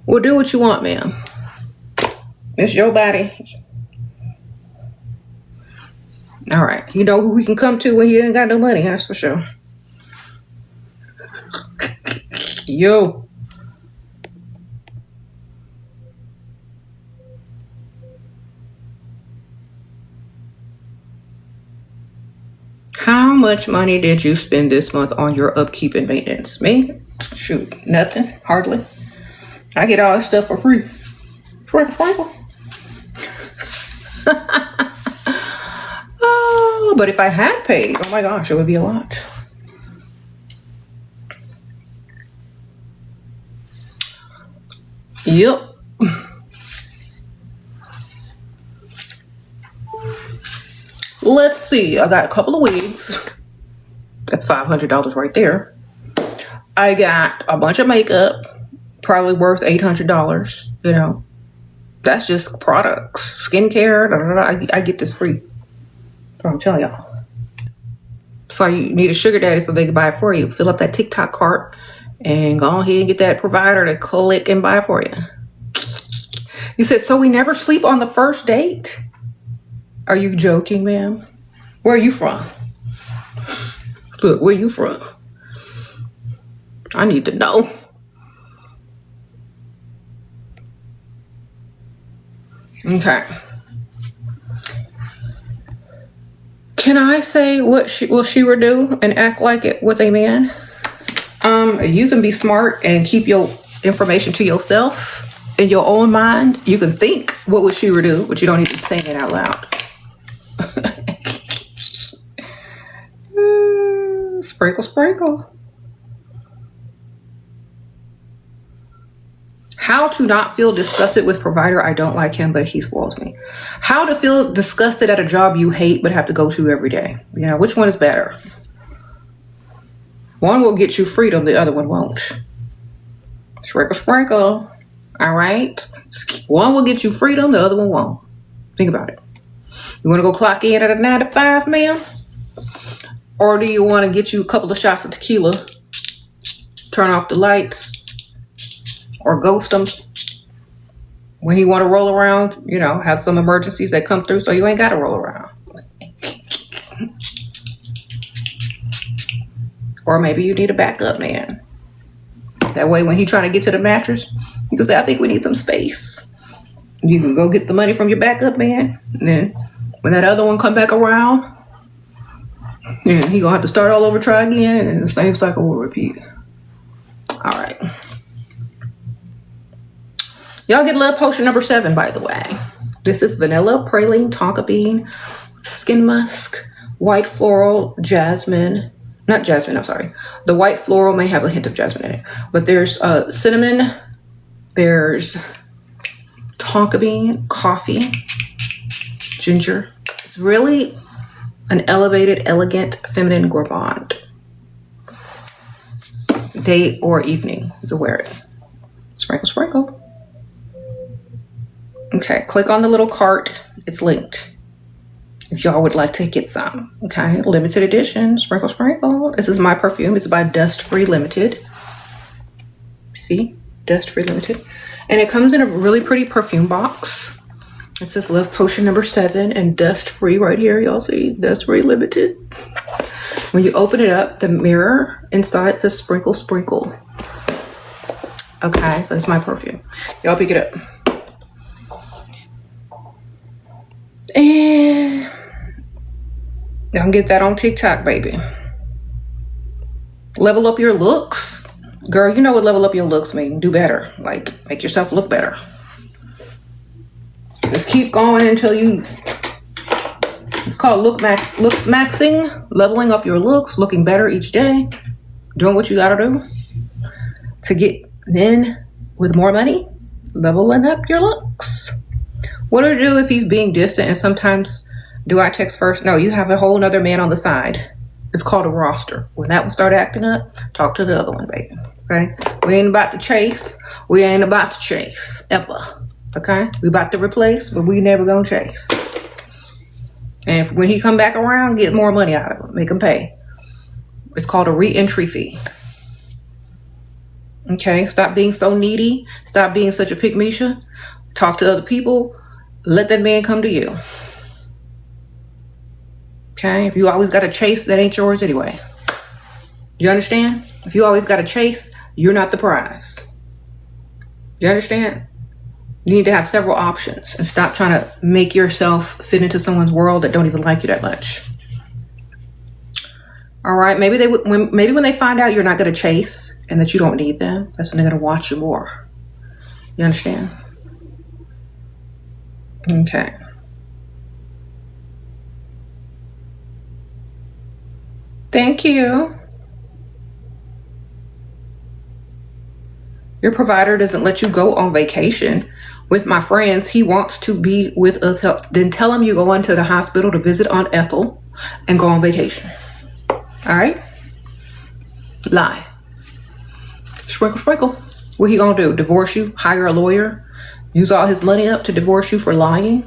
Well, do what you want, ma'am. It's your body. All right. You know who we can come to when you ain't got no money, that's for sure. Yo. How much money did you spend this month on your upkeep and maintenance? Me? Shoot, nothing. Hardly. I get all this stuff for free. Sprinkle. Oh, but if I had paid, oh my gosh, it would be a lot. Yep. Let's see. I got a couple of wigs. That's $500 right there. I got a bunch of makeup, probably worth $800. You know, that's just products, skincare. I get this free. So I'm telling y'all. So you need a sugar daddy so they can buy it for you. Fill up that TikTok cart and go ahead and get that provider to click and buy it for you. You said, so we never sleep on the first date? Are you joking, ma'am? Where are you from? Look, where you from? I need to know. Okay. Can I say what will she do and act like it with a man? You can be smart and keep your information to yourself in your own mind. You can think what would she do, but you don't need to say it out loud. Sprinkle. How to not feel disgusted with provider. I don't like him, but he spoils me. How to feel disgusted at a job you hate but have to go to every day. You know, which one is better? One will get you freedom, the other one won't. Sprinkle. All right. One will get you freedom, the other one won't. Think about it. You want to go clock in at a 9 to 5, ma'am? Or do you want to get you a couple of shots of tequila, turn off the lights, or ghost him when he want to roll around, you know, have some emergencies that come through so you ain't got to roll around. Or maybe you need a backup man. That way when he trying to get to the mattress, you can say, I think we need some space. You can go get the money from your backup man. And then when that other one come back around, and he gonna have to start all over, try again, and the same cycle will repeat. All right. Y'all get love potion number 7, by the way. This is vanilla, praline, tonka bean, skin musk, white floral, jasmine. Not jasmine, I'm sorry. The white floral may have a hint of jasmine in it. But there's cinnamon, there's tonka bean, coffee, ginger. It's really an elevated, elegant, feminine gourmand. Day or evening, you can wear it. Sprinkle. Okay, click on the little cart. It's linked. If y'all would like to get some. Okay, limited edition. Sprinkle. This is my perfume. It's by Dust Free Limited. See? Dust Free Limited. And it comes in a really pretty perfume box. It says Love Potion number 7 and Dust Free right here. Y'all see? Dust Free Limited. When you open it up, the mirror inside says Sprinkle. Okay, so that's my perfume. Y'all pick it up. And don't get that on TikTok, baby. Level up your looks. Girl, you know what level up your looks mean. Do better. Like, make yourself look better. Just keep going until you... It's called looks maxing. Leveling up your looks. Looking better each day. Doing what you gotta do to get in with more money. Leveling up your looks. What do I do if he's being distant and sometimes do I text first? No, you have a whole nother man on the side. It's called a roster. When that one start acting up, talk to the other one, baby. Okay? We ain't about to chase. Ever. Okay? We about to replace, but we never gonna chase. And when he come back around, get more money out of him. Make him pay. It's called a re-entry fee. Okay, stop being so needy. Stop being such a pick-misha. Talk to other people. Let that man come to you. Okay, if you always got to chase, that ain't yours anyway. You understand? If you always got to chase, you're not the prize. You understand? You need to have several options and stop trying to make yourself fit into someone's world that don't even like you that much. All right, maybe when they find out you're not going to chase and that you don't need them, that's when they're going to watch you more. You understand? Okay. Thank you. Your provider doesn't let you go on vacation with my friends. He wants to be with us. Then tell him you're going to the hospital to visit Aunt Ethel and go on vacation. All right? Lie. Sprinkle, sprinkle. What he gonna do? Divorce you? Hire a lawyer? Use all his money up to divorce you for lying?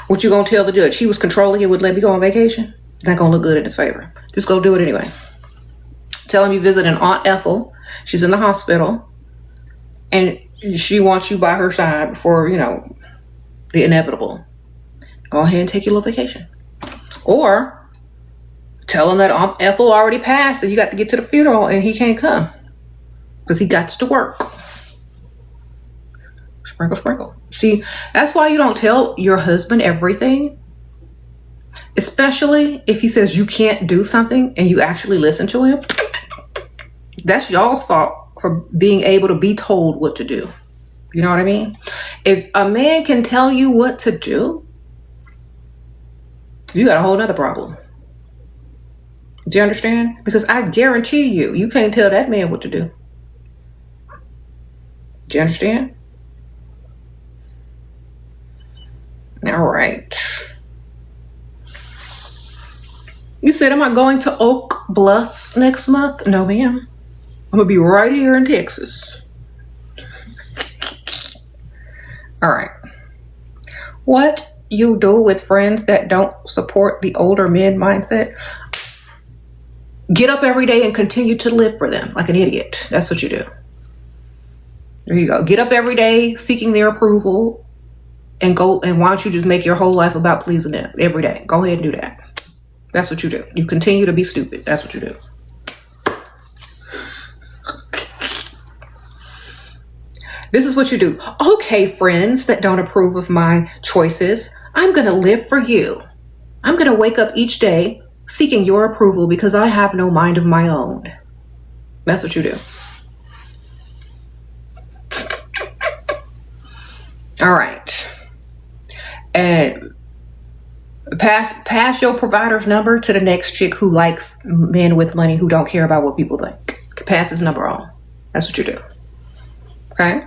What you gonna tell the judge? He was controlling you, wouldn't let me go on vacation? Not gonna look good in his favor. Just go do it anyway. Tell him you visit an Aunt Ethel. She's in the hospital. And she wants you by her side for, the inevitable. Go ahead and take your little vacation. Or tell him that Aunt Ethel already passed and you got to get to the funeral and he can't come because he got to work. Sprinkle, sprinkle. See, that's why you don't tell your husband everything, especially if he says you can't do something and you actually listen to him. That's y'all's fault for being able to be told what to do. You know what I mean? If a man can tell you what to do, you got a whole nother problem. Do you understand? Because I guarantee you can't tell that man what to do. Do you understand? All right. You said, am I going to Oak Bluffs next month? No, ma'am. I'm going to be right here in Texas. All right. What you do with friends that don't support the older men mindset? Get up every day and continue to live for them like an idiot. That's what you do. There you go. Get up every day seeking their approval and go. And why don't you just make your whole life about pleasing them every day? Go ahead and do that. That's what you do. You continue to be stupid. That's what you do. This is what you do. Okay, friends that don't approve of my choices, I'm going to live for you. I'm going to wake up each day seeking your approval because I have no mind of my own. That's what you do. All right. And pass your provider's number to the next chick who likes men with money who don't care about what people think. Pass his number on. That's what you do. Okay?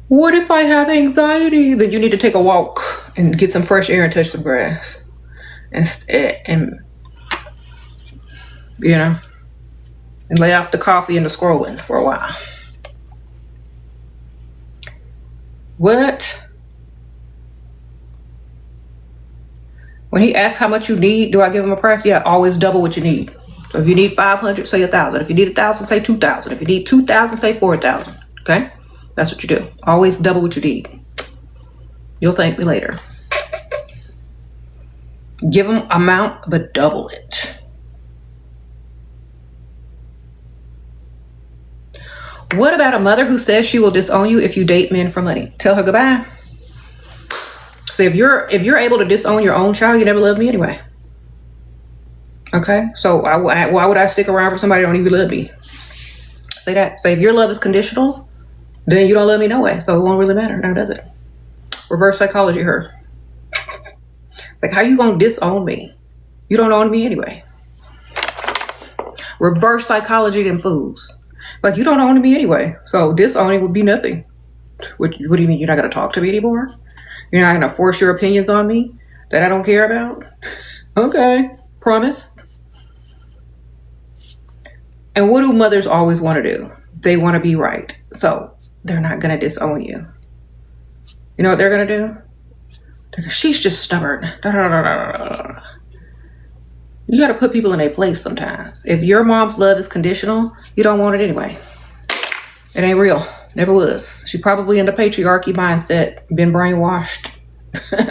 What if I have anxiety? Then you need to take a walk and get some fresh air and touch some grass. And lay off the coffee and the scrolling for a while. What? When he asks how much you need, do I give him a price? Yeah, always double what you need. So if you need 500, say 1,000. If you need 1,000, say 2,000. If you need 2,000, say 4,000. Okay? That's what you do. Always double what you need. You'll thank me later. Give them amount, but double it. What about a mother who says she will disown you if you date men for money? Tell her goodbye. So if you're able to disown your own child, you never loved me anyway. Okay? So why would I stick around for somebody who don't even love me? Say that. Say if your love is conditional, then you don't love me no way. So it won't really matter now, does it? Reverse psychology her. Like, how you gonna disown me? You don't own me anyway. Reverse psychology them fools. Like, you don't own me anyway. So disowning would be nothing. What do you mean? You're not gonna talk to me anymore? You're not gonna force your opinions on me that I don't care about? Okay, promise. And what do mothers always want to do? They want to be right. So they're not going to disown you. You know what they're going to do? She's just stubborn. You got to put people in their place sometimes. If your mom's love is conditional, you don't want it anyway. It ain't real. Never was. She probably in the patriarchy mindset, been brainwashed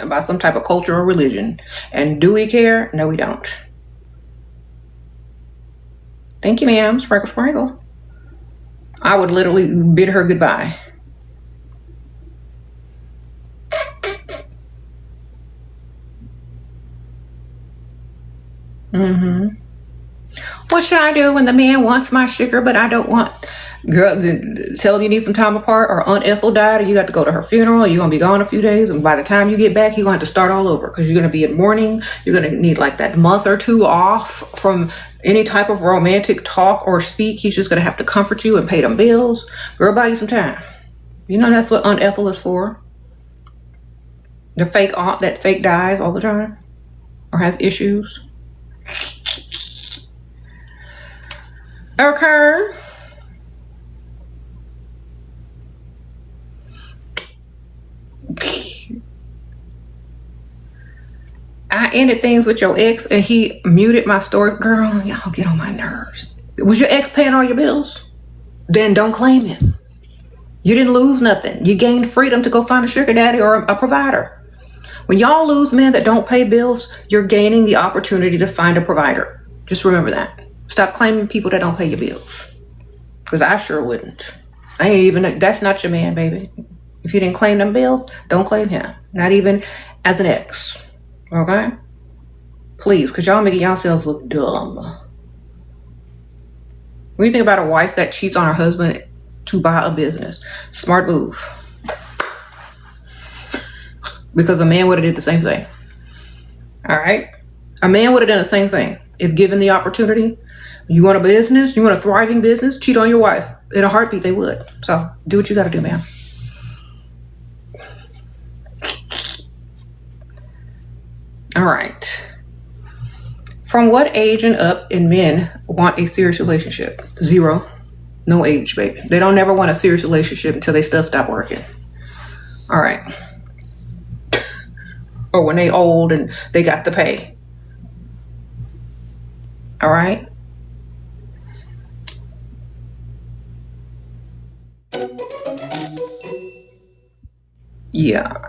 by some type of culture or religion. And do we care? No, we don't. Thank you, ma'am. Sprinkle, sprinkle. I would literally bid her goodbye. What should I do when the man wants my sugar, but I don't want? Girl, tell him you need some time apart, or Aunt Ethel died and you got to go to her funeral, and you're going to be gone a few days, and by the time you get back, you're going to have to start all over because you're going to be in mourning. You're going to need like that month or two off from any type of romantic talk or speak. He's just going to have to comfort you and pay them bills. Girl, buy you some time. You know that's what Aunt Ethel is for. The fake aunt that fake dies all the time or has issues. Okay. I ended things with your ex and he muted my story. Girl, y'all get on my nerves. Was your ex paying all your bills? Then don't claim him. You didn't lose nothing. You gained freedom to go find a sugar daddy or a provider. When y'all lose men that don't pay bills, you're gaining the opportunity to find a provider. Just remember that. Stop claiming people that don't pay your bills. Because I sure wouldn't. That's not your man, baby. If you didn't claim them bills, don't claim him. Not even as an ex. Okay? Please, because y'all making yourselves look dumb. When you think about a wife that cheats on her husband to buy a business, smart move. Because a man would have did the same thing. All right? A man would have done the same thing. If given the opportunity, you want a business, you want a thriving business, cheat on your wife. In a heartbeat, they would. So do what you got to do, man. All right. From what age and up in men want a serious relationship? 0. No age, baby. They don't never want a serious relationship until they stuff stop working. All right. Or when they old and they got to pay. All right. Yeah.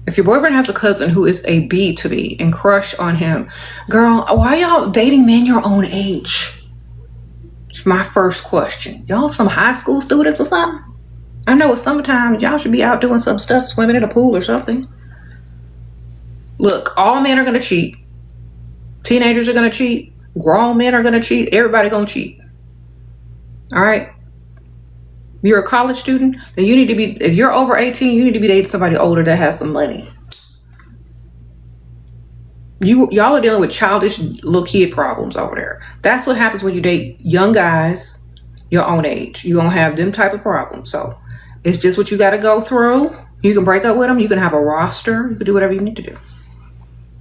If your boyfriend has a cousin who is a B to B and crush on him, girl, why y'all dating men your own age? It's my first question. Y'all some high school students or something? I know it's summertime. Y'all should be out doing some stuff, swimming in a pool or something. Look, all men are going to cheat. Teenagers are going to cheat. Grown men are going to cheat. Everybody going to cheat. All right? You're a college student, then you need to be, if you're over 18, you need to be dating somebody older that has some money. Y'all are dealing with childish little kid problems over there. That's what happens when you date young guys your own age. You're going to have them type of problems. So it's just what you got to go through. You can break up with them. You can have a roster. You can do whatever you need to do.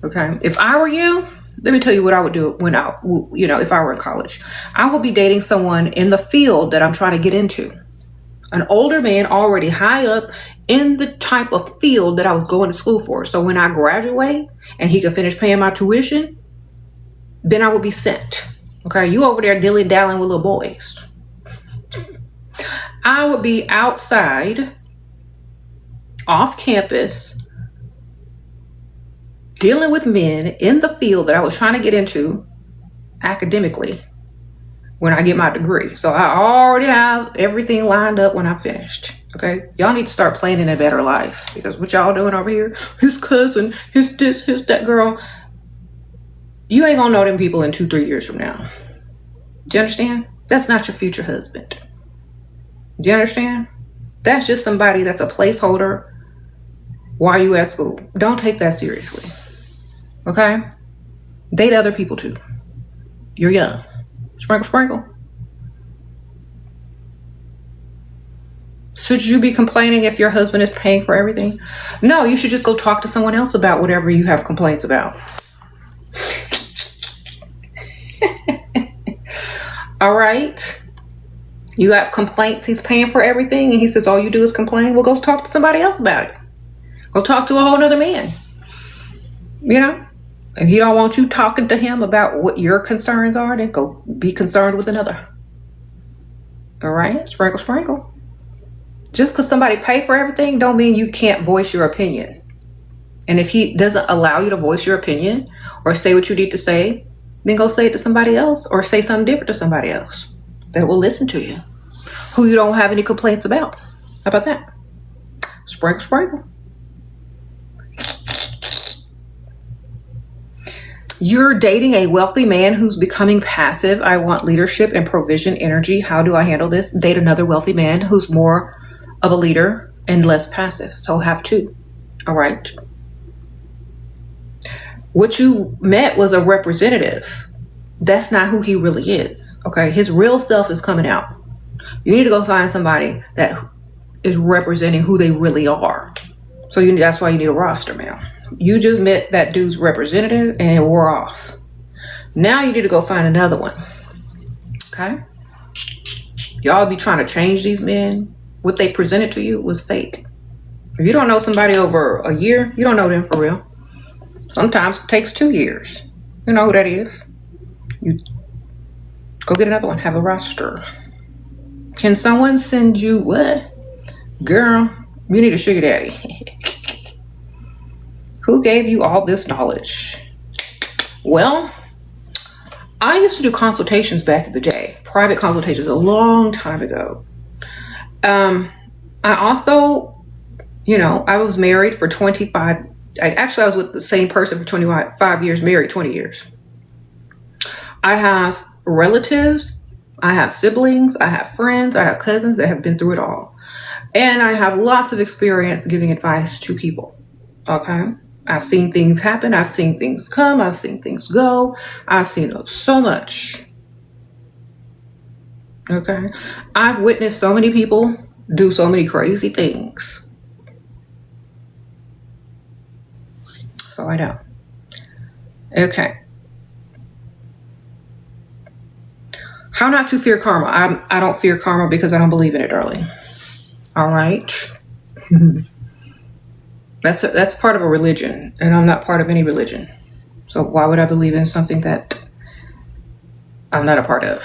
Okay. If I were you, let me tell you what I would do if I were in college. I would be dating someone in the field that I'm trying to get into. An older man already high up in the type of field that I was going to school for. So when I graduate and he could finish paying my tuition, then I would be sent. Okay, you over there dilly-dallying with little boys. I would be outside, off campus, dealing with men in the field that I was trying to get into academically when I get my degree. So I already have everything lined up when I'm finished. Okay? Y'all need to start planning a better life. Because what y'all doing over here, his cousin, his this, his that, girl, you ain't gonna know them people in 2-3 years from now. Do you understand? That's not your future husband. Do you understand? That's just somebody that's a placeholder while you at school. Don't take that seriously. Okay? Date other people too. You're young. Sprinkle, sprinkle. Should you be complaining if your husband is paying for everything? No, you should just go talk to someone else about whatever you have complaints about. All right. You got complaints, he's paying for everything, and he says all you do is complain. Well, go talk to somebody else about it. Go talk to a whole other man. You know? If he don't want you talking to him about what your concerns are, then go be concerned with another. All right? Sprinkle, sprinkle. Just because somebody pay for everything don't mean you can't voice your opinion. And if he doesn't allow you to voice your opinion or say what you need to say, then go say it to somebody else or say something different to somebody else that will listen to you, who you don't have any complaints about. How about that? Sprinkle, sprinkle. You're dating a wealthy man who's becoming passive. I want leadership and provision energy. How do I handle this? Date another wealthy man who's more of a leader and less passive. So have two. All right. What you met was a representative. That's not who he really is. Okay. His real self is coming out. You need to go find somebody that is representing who they really are. So that's why you need a roster, man. You just met that dude's representative and it wore off. Now you need to go find another one. Okay? Y'all be trying to change these men. What they presented to you was fake. If you don't know somebody over a year, you don't know them for real. Sometimes it takes 2 years. You know who that is. You go get another one. Have a roster. Can someone send you what? Girl, you need a sugar daddy. Who gave you all this knowledge? Well, I used to do consultations back in the day, private consultations a long time ago. I also, I was married for 25. Actually, I was with the same person for 25 years, married 20 years. I have relatives, I have siblings, I have friends, I have cousins that have been through it all. And I have lots of experience giving advice to people. Okay? I've seen things happen. I've seen things come. I've seen things go. I've seen so much. Okay. I've witnessed so many people do so many crazy things. So I know. Okay. How not to fear karma. I don't fear karma because I don't believe in it, darling. All right. That's part of a religion, and I'm not part of any religion. So why would I believe in something that I'm not a part of?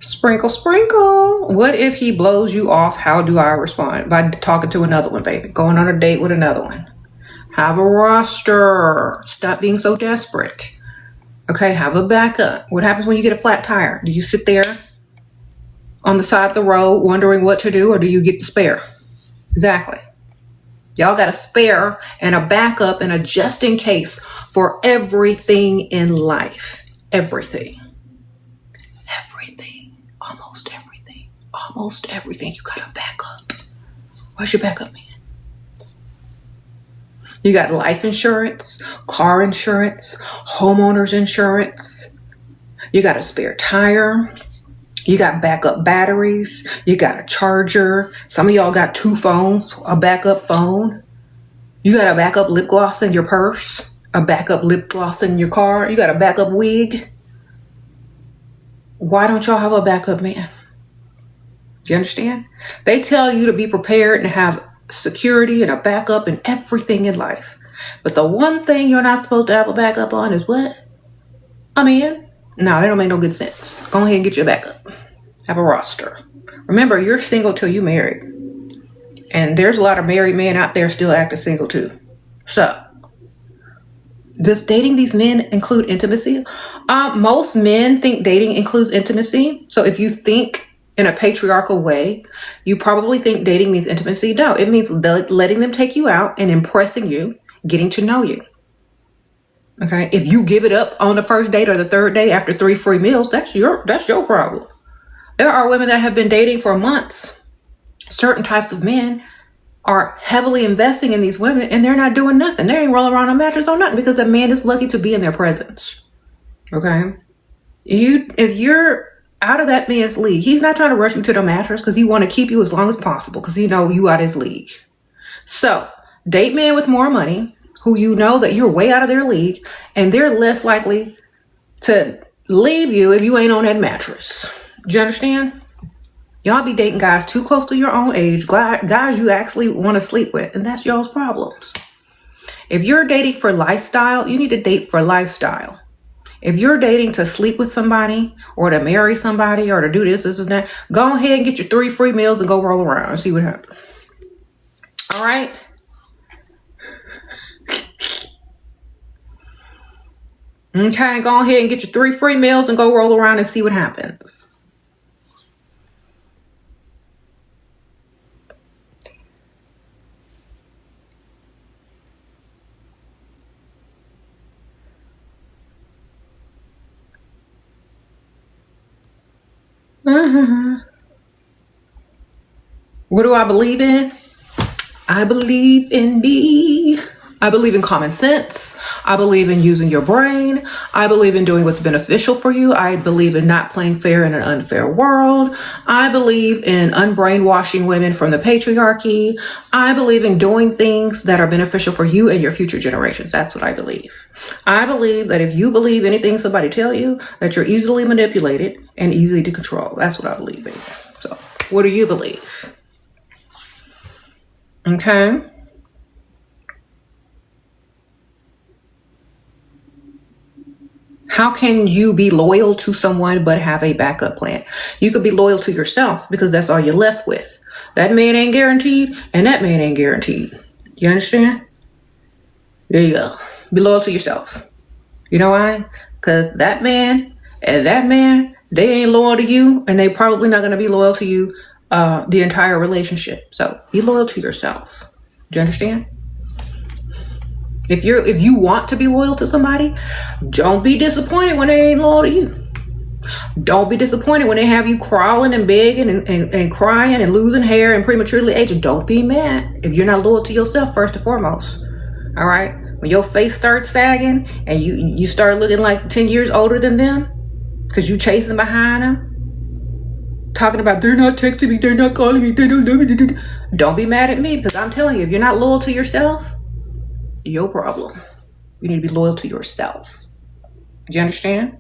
Sprinkle, sprinkle. What if he blows you off? How do I respond? By talking to another one, baby. Going on a date with another one. Have a roster. Stop being so desperate. Okay, have a backup. What happens when you get a flat tire? Do you sit there on the side of the road wondering what to do, or do you get the spare? Exactly. Y'all got a spare and a backup and a just in case for everything in life. Everything. Almost everything. You got a backup. What's your backup, man? You got life insurance, car insurance, homeowner's insurance. You got a spare tire. You got backup batteries. You got a charger. Some of y'all got 2 phones, a backup phone. You got a backup lip gloss in your purse, a backup lip gloss in your car. You got a backup wig. Why don't y'all have a backup man? Do you understand? They tell you to be prepared and have security and a backup in everything in life. But the one thing you're not supposed to have a backup on is what? A man? No, that don't make no good sense. Go ahead and get your backup. Have a roster. Remember, you're single till you married. And there's a lot of married men out there still acting single too. So, does dating these men include intimacy? Most men think dating includes intimacy. So if you think in a patriarchal way, you probably think dating means intimacy. No, it means letting them take you out and impressing you, getting to know you. Okay, if you give it up on the first date or the third day after 3 free meals, that's your problem. There are women that have been dating for months. Certain types of men are heavily investing in these women and they're not doing nothing. They ain't rolling around on a mattress or nothing because the man is lucky to be in their presence. Okay, if you're out of that man's league, he's not trying to rush you to the mattress because he want to keep you as long as possible because he know you out of his league. So date men with more money who you know that you're way out of their league and they're less likely to leave you if you ain't on that mattress. Do you understand? Y'all be dating guys too close to your own age, guys you actually want to sleep with, and that's y'all's problems. If you're dating for lifestyle, you need to date for lifestyle. If you're dating to sleep with somebody or to marry somebody or to do this and that, go ahead and get your 3 free meals and go roll around and see what happens. All right? Okay, go ahead and get your 3 free meals and go roll around and see what happens. What do I believe in? I believe in me. I believe in common sense. I believe in using your brain. I believe in doing what's beneficial for you. I believe in not playing fair in an unfair world. I believe in unbrainwashing women from the patriarchy. I believe in doing things that are beneficial for you and your future generations. That's what I believe. I believe that if you believe anything somebody tell you, that you're easily manipulated and easy to control. That's what I believe in. So, what do you believe? Okay. How can you be loyal to someone but have a backup plan? You could be loyal to yourself because that's all you're left with. That man ain't guaranteed and that man ain't guaranteed. You understand? There you go. Be loyal to yourself. You know why? Because that man and that man, they ain't loyal to you and they probably not going to be loyal to you the entire relationship. So be loyal to yourself. Do you understand? If you want to be loyal to somebody, don't be disappointed when they ain't loyal to you. Don't be disappointed when they have you crawling and begging and crying and losing hair and prematurely aging. Don't be mad if you're not loyal to yourself first and foremost. All right? When your face starts sagging and you start looking like 10 years older than them because you chasing behind them, talking about they're not texting me, they're not calling me, they don't love me. Don't be mad at me because I'm telling you, if you're not loyal to yourself, your problem. You need to be loyal to yourself. Do you understand?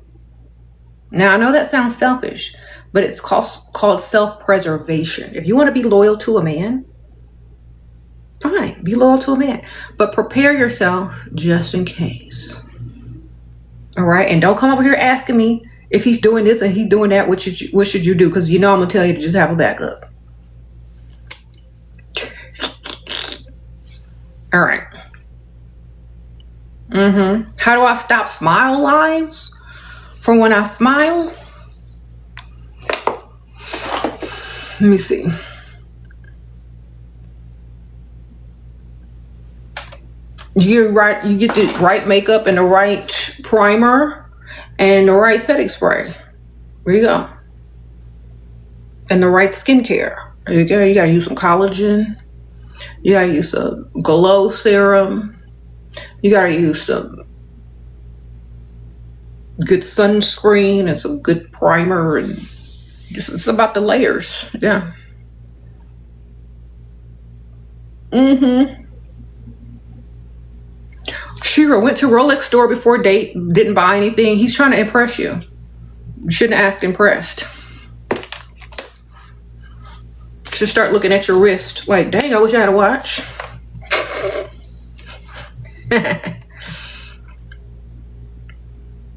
Now, I know that sounds selfish, but it's called self-preservation. If you want to be loyal to a man, fine, be loyal to a man. But prepare yourself just in case. All right? And don't come over here asking me if he's doing this and he's doing that, what should you do? Because you know I'm going to tell you to just have a backup. All right. How do I stop smile lines from when I smile? Let me see. You get the right makeup and the right primer and the right setting spray. There you go. And the right skincare. You gotta use some collagen. You gotta use a glow serum. You gotta use some good sunscreen and some good primer, and it's about the layers. Yeah. Shira went to Rolex store before date, didn't buy anything. He's trying to impress you. You shouldn't act impressed. You should start looking at your wrist like, dang, I wish I had a watch.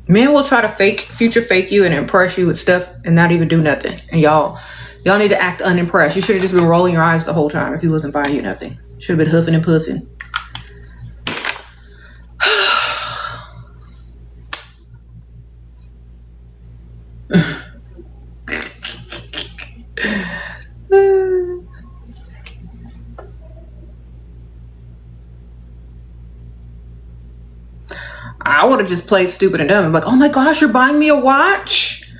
Men will try to future fake you and impress you with stuff and not even do nothing. And y'all need to act unimpressed. You should have just been rolling your eyes the whole time if he wasn't buying you nothing. Should have been huffing and puffing. I would have just played stupid and dumb and like, oh my gosh, you're buying me a watch?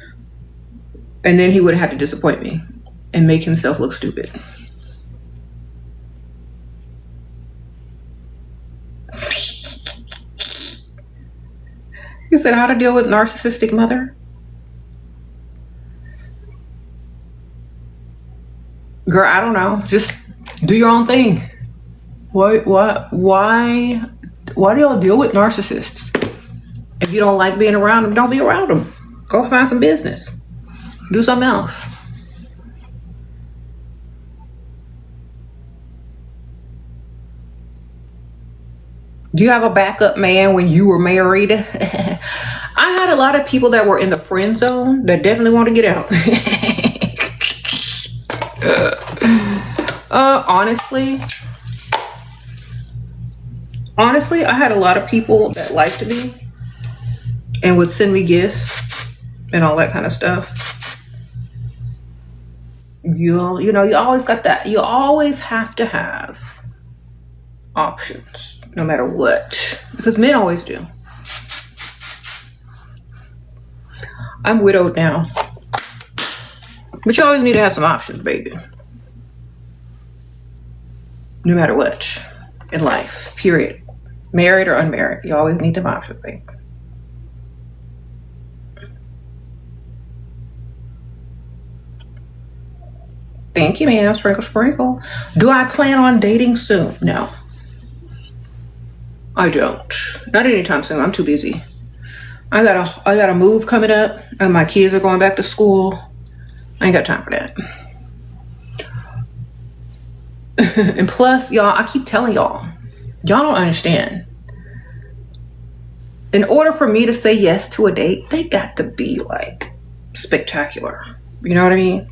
And then he would have had to disappoint me and make himself look stupid. He said, how to deal with narcissistic mother? Girl, I don't know. Just do your own thing. Why do y'all deal with narcissists? If you don't like being around them, don't be around them. Go find some business. Do something else. Do you have a backup man when you were married? I had a lot of people that were in the friend zone that definitely want to get out. Honestly, I had a lot of people that liked me and would send me gifts and all that kind of stuff. You always got that. You always have to have options, no matter what, because men always do. I'm widowed now, but you always need to have some options, baby. No matter what in life, period. Married or unmarried, you always need them options, baby. Thank you, ma'am. Sprinkle, sprinkle. Do I plan on dating soon? No. I don't. Not anytime soon. I'm too busy. I got a move coming up, and my kids are going back to school. I ain't got time for that. And plus, y'all, I keep telling y'all don't understand. In order for me to say yes to a date, they got to be like spectacular. You know what I mean?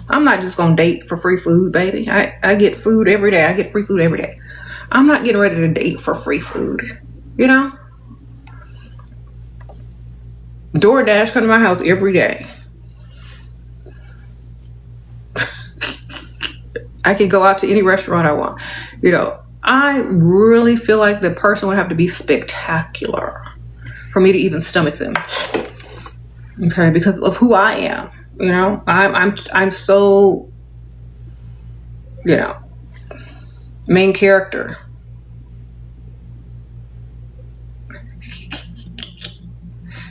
I'm not just gonna date for free food, baby. I get food every day. I get free food every day. I'm not getting ready to date for free food. You know? DoorDash come to my house every day. I can go out to any restaurant I want. You know, I really feel like the person would have to be spectacular for me to even stomach them. Okay, because of who I am. You know, I'm so, you know, main character.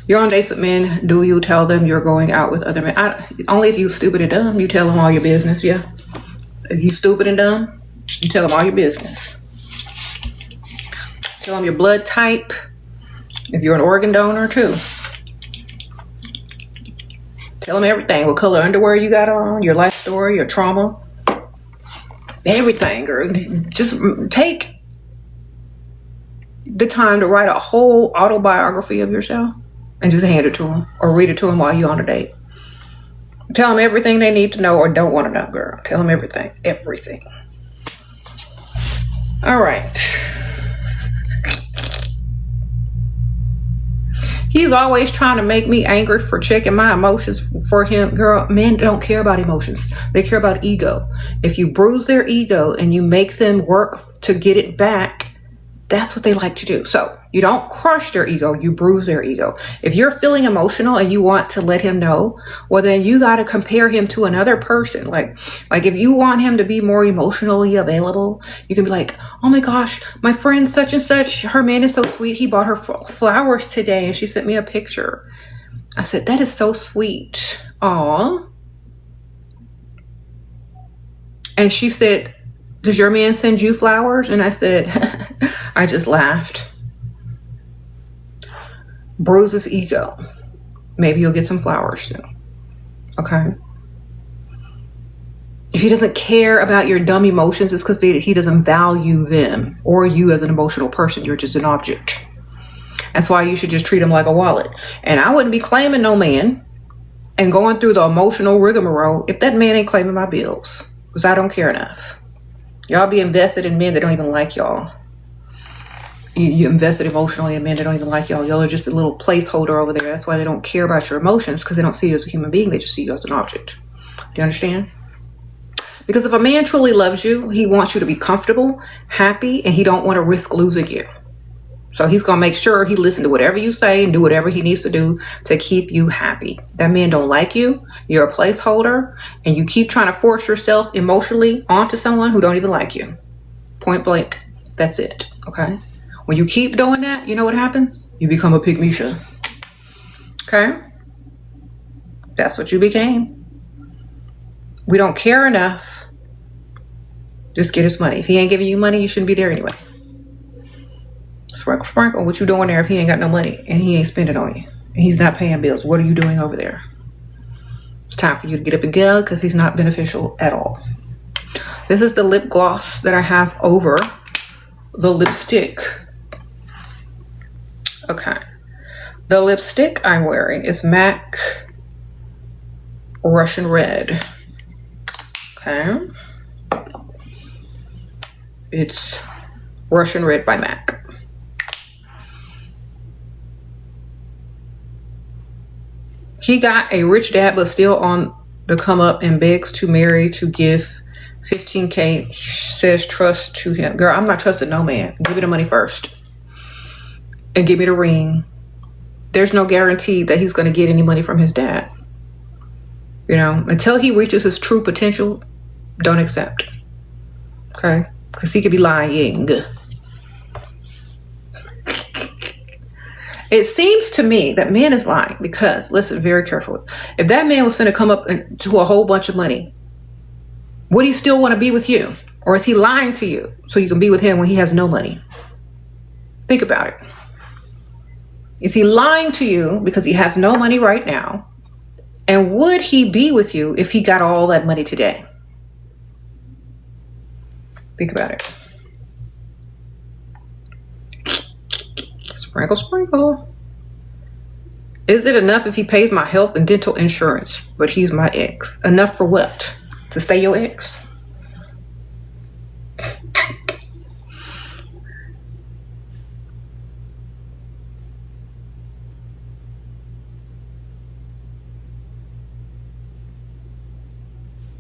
You're on dates with men. Do you tell them you're going out with other men? Only if you stupid and dumb, you tell them all your business. Yeah. If you stupid and dumb, you tell them all your business. Tell them your blood type. If you're an organ donor too. Tell them everything. What color underwear you got on, your life story, your trauma. Everything, girl. Just take the time to write a whole autobiography of yourself and just hand it to them or read it to them while you're on a date. Tell them everything they need to know or don't want to know, girl. Tell them everything. Everything. All right. He's always trying to make me angry for checking my emotions for him. Girl, men don't care about emotions. They care about ego. If you bruise their ego and you make them work to get it back, that's what they like to do. So you don't crush their ego, you bruise their ego. If you're feeling emotional and you want to let him know, well, then you got to compare him to another person. Like if you want him to be more emotionally available, you can be like, oh my gosh, my friend such and such, her man is so sweet. He bought her flowers today and she sent me a picture. I said, that is so sweet. Aw. And she said, does your man send you flowers? And I said, I just laughed. Bruise his ego. Maybe you'll get some flowers soon. Okay? If he doesn't care about your dumb emotions, it's because he doesn't value them or you as an emotional person. You're just an object. That's why you should just treat him like a wallet. And I wouldn't be claiming no man and going through the emotional rigmarole if that man ain't claiming my bills, because I don't care enough. Y'all be invested in men that don't even like y'all. You invested emotionally in men that don't even like y'all. Y'all are just a little placeholder over there. That's why they don't care about your emotions, because they don't see you as a human being. They just see you as an object. Do you understand? Because if a man truly loves you, he wants you to be comfortable, happy, and he don't want to risk losing you. So he's going to make sure he listens to whatever you say and do whatever he needs to do to keep you happy. That man don't like you. You're a placeholder, and you keep trying to force yourself emotionally onto someone who don't even like you. Point blank. That's it. Okay? When you keep doing that, you know what happens? You become a pygmisha. Okay? That's what you became. We don't care enough. Just get his money. If he ain't giving you money, you shouldn't be there anyway. Sprinkle, sprinkle. What you doing there if he ain't got no money and he ain't spending on you? He's not paying bills. What are you doing over there? It's time for you to get up and go because he's not beneficial at all. This is the lip gloss that I have over the lipstick. Okay. The lipstick I'm wearing is MAC Russian Red. Okay. It's Russian Red by MAC. He got a rich dad, but still on the come up and begs to marry to give $15K. Says trust to him. Girl, I'm not trusting no man. Give me the money first. And give me the ring. There's no guarantee that he's going to get any money from his dad. You know, until he reaches his true potential, don't accept. Okay? Because he could be lying. It seems to me that man is lying because, listen very carefully, if that man was going to come up to a whole bunch of money, would he still want to be with you? Or is he lying to you so you can be with him when he has no money? Think about it. Is he lying to you because he has no money right now? And would he be with you if he got all that money today? Think about it. Sprinkle, sprinkle. Is it enough if he pays my health and dental insurance, but he's my ex? Enough for what? To stay your ex?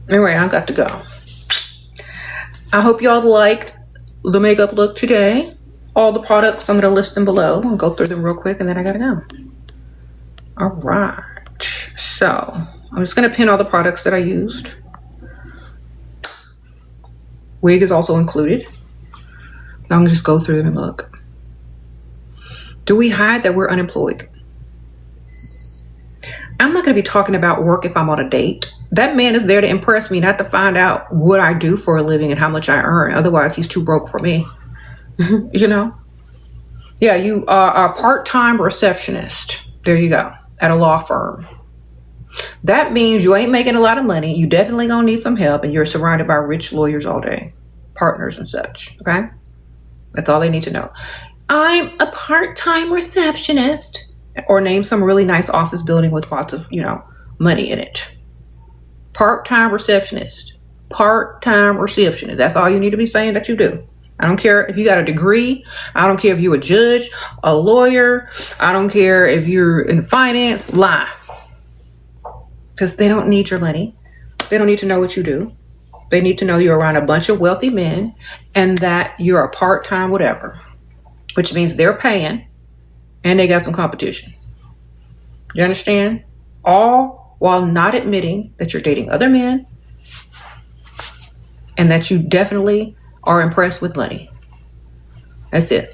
Anyway, I got to go. I hope y'all liked the makeup look today. All the products, I'm going to list them below. I'll go through them real quick and then I got to go. All right. So I'm just going to pin all the products that I used. Wig is also included. I'm going to just go through them and look. Do we hide that we're unemployed? I'm not going to be talking about work if I'm on a date. That man is there to impress me, not to find out what I do for a living and how much I earn. Otherwise, he's too broke for me. You know? Yeah, you are a part-time receptionist. There you go. At a law firm. That means you ain't making a lot of money. You definitely gonna need some help, and you're surrounded by rich lawyers all day. Partners and such. Okay? That's all they need to know. I'm a part-time receptionist. Or name some really nice office building with lots of, money in it. Part-time receptionist. Part-time receptionist. That's all you need to be saying that you do. I don't care if you got a degree. I don't care if you're a judge, a lawyer. I don't care if you're in finance. Lie. Because they don't need your money. They don't need to know what you do. They need to know you're around a bunch of wealthy men and that you're a part-time whatever. Which means they're paying and they got some competition. You understand? All while not admitting that you're dating other men and that you definitely are impressed with money. That's it.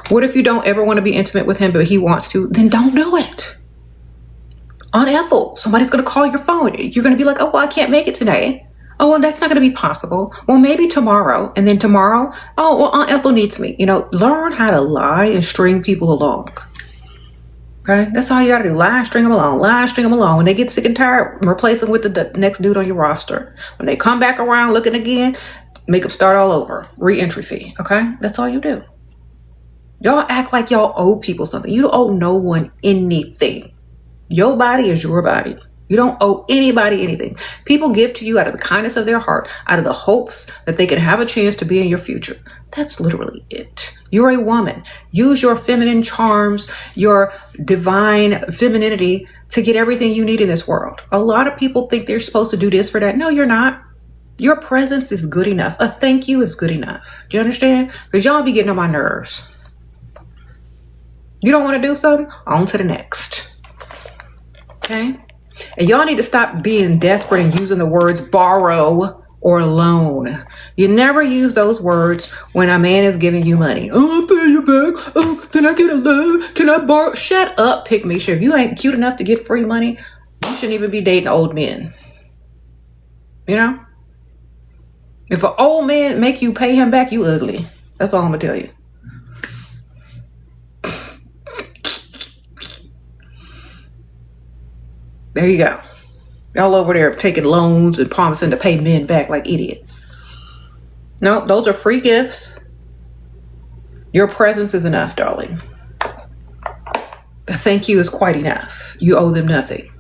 What if you don't ever want to be intimate with him, but he wants to? Then don't do it. Unethical. Somebody's going to call your phone. You're going to be like, oh, well, I can't make it today. Oh, well, that's not going to be possible. Well, maybe tomorrow. And then tomorrow, oh, well, Aunt Ethel needs me. Learn how to lie and string people along. Okay? That's all you got to do. Lie, string them along. Lie, string them along. When they get sick and tired, replace them with the next dude on your roster. When they come back around looking again, make them start all over. Re-entry fee. Okay? That's all you do. Y'all act like y'all owe people something. You don't owe no one anything. Your body is your body. You don't owe anybody anything. People give to you out of the kindness of their heart, out of the hopes that they can have a chance to be in your future. That's literally it. You're a woman. Use your feminine charms, your divine femininity to get everything you need in this world. A lot of people think they're supposed to do this for that. No, you're not. Your presence is good enough. A thank you is good enough. Do you understand? Because y'all be getting on my nerves. You don't want to do something? On to the next. Okay? And y'all need to stop being desperate and using the words borrow or loan. You never use those words when a man is giving you money. Oh, I'll pay you back. Oh, can I get a loan? Can I borrow? Shut up, pick me. If you ain't cute enough to get free money, you shouldn't even be dating old men. If an old man make you pay him back, you ugly. That's all I'm gonna tell you. There you go. Y'all over there taking loans and promising to pay men back like idiots. No, those are free gifts. Your presence is enough, darling. The thank you is quite enough. You owe them nothing.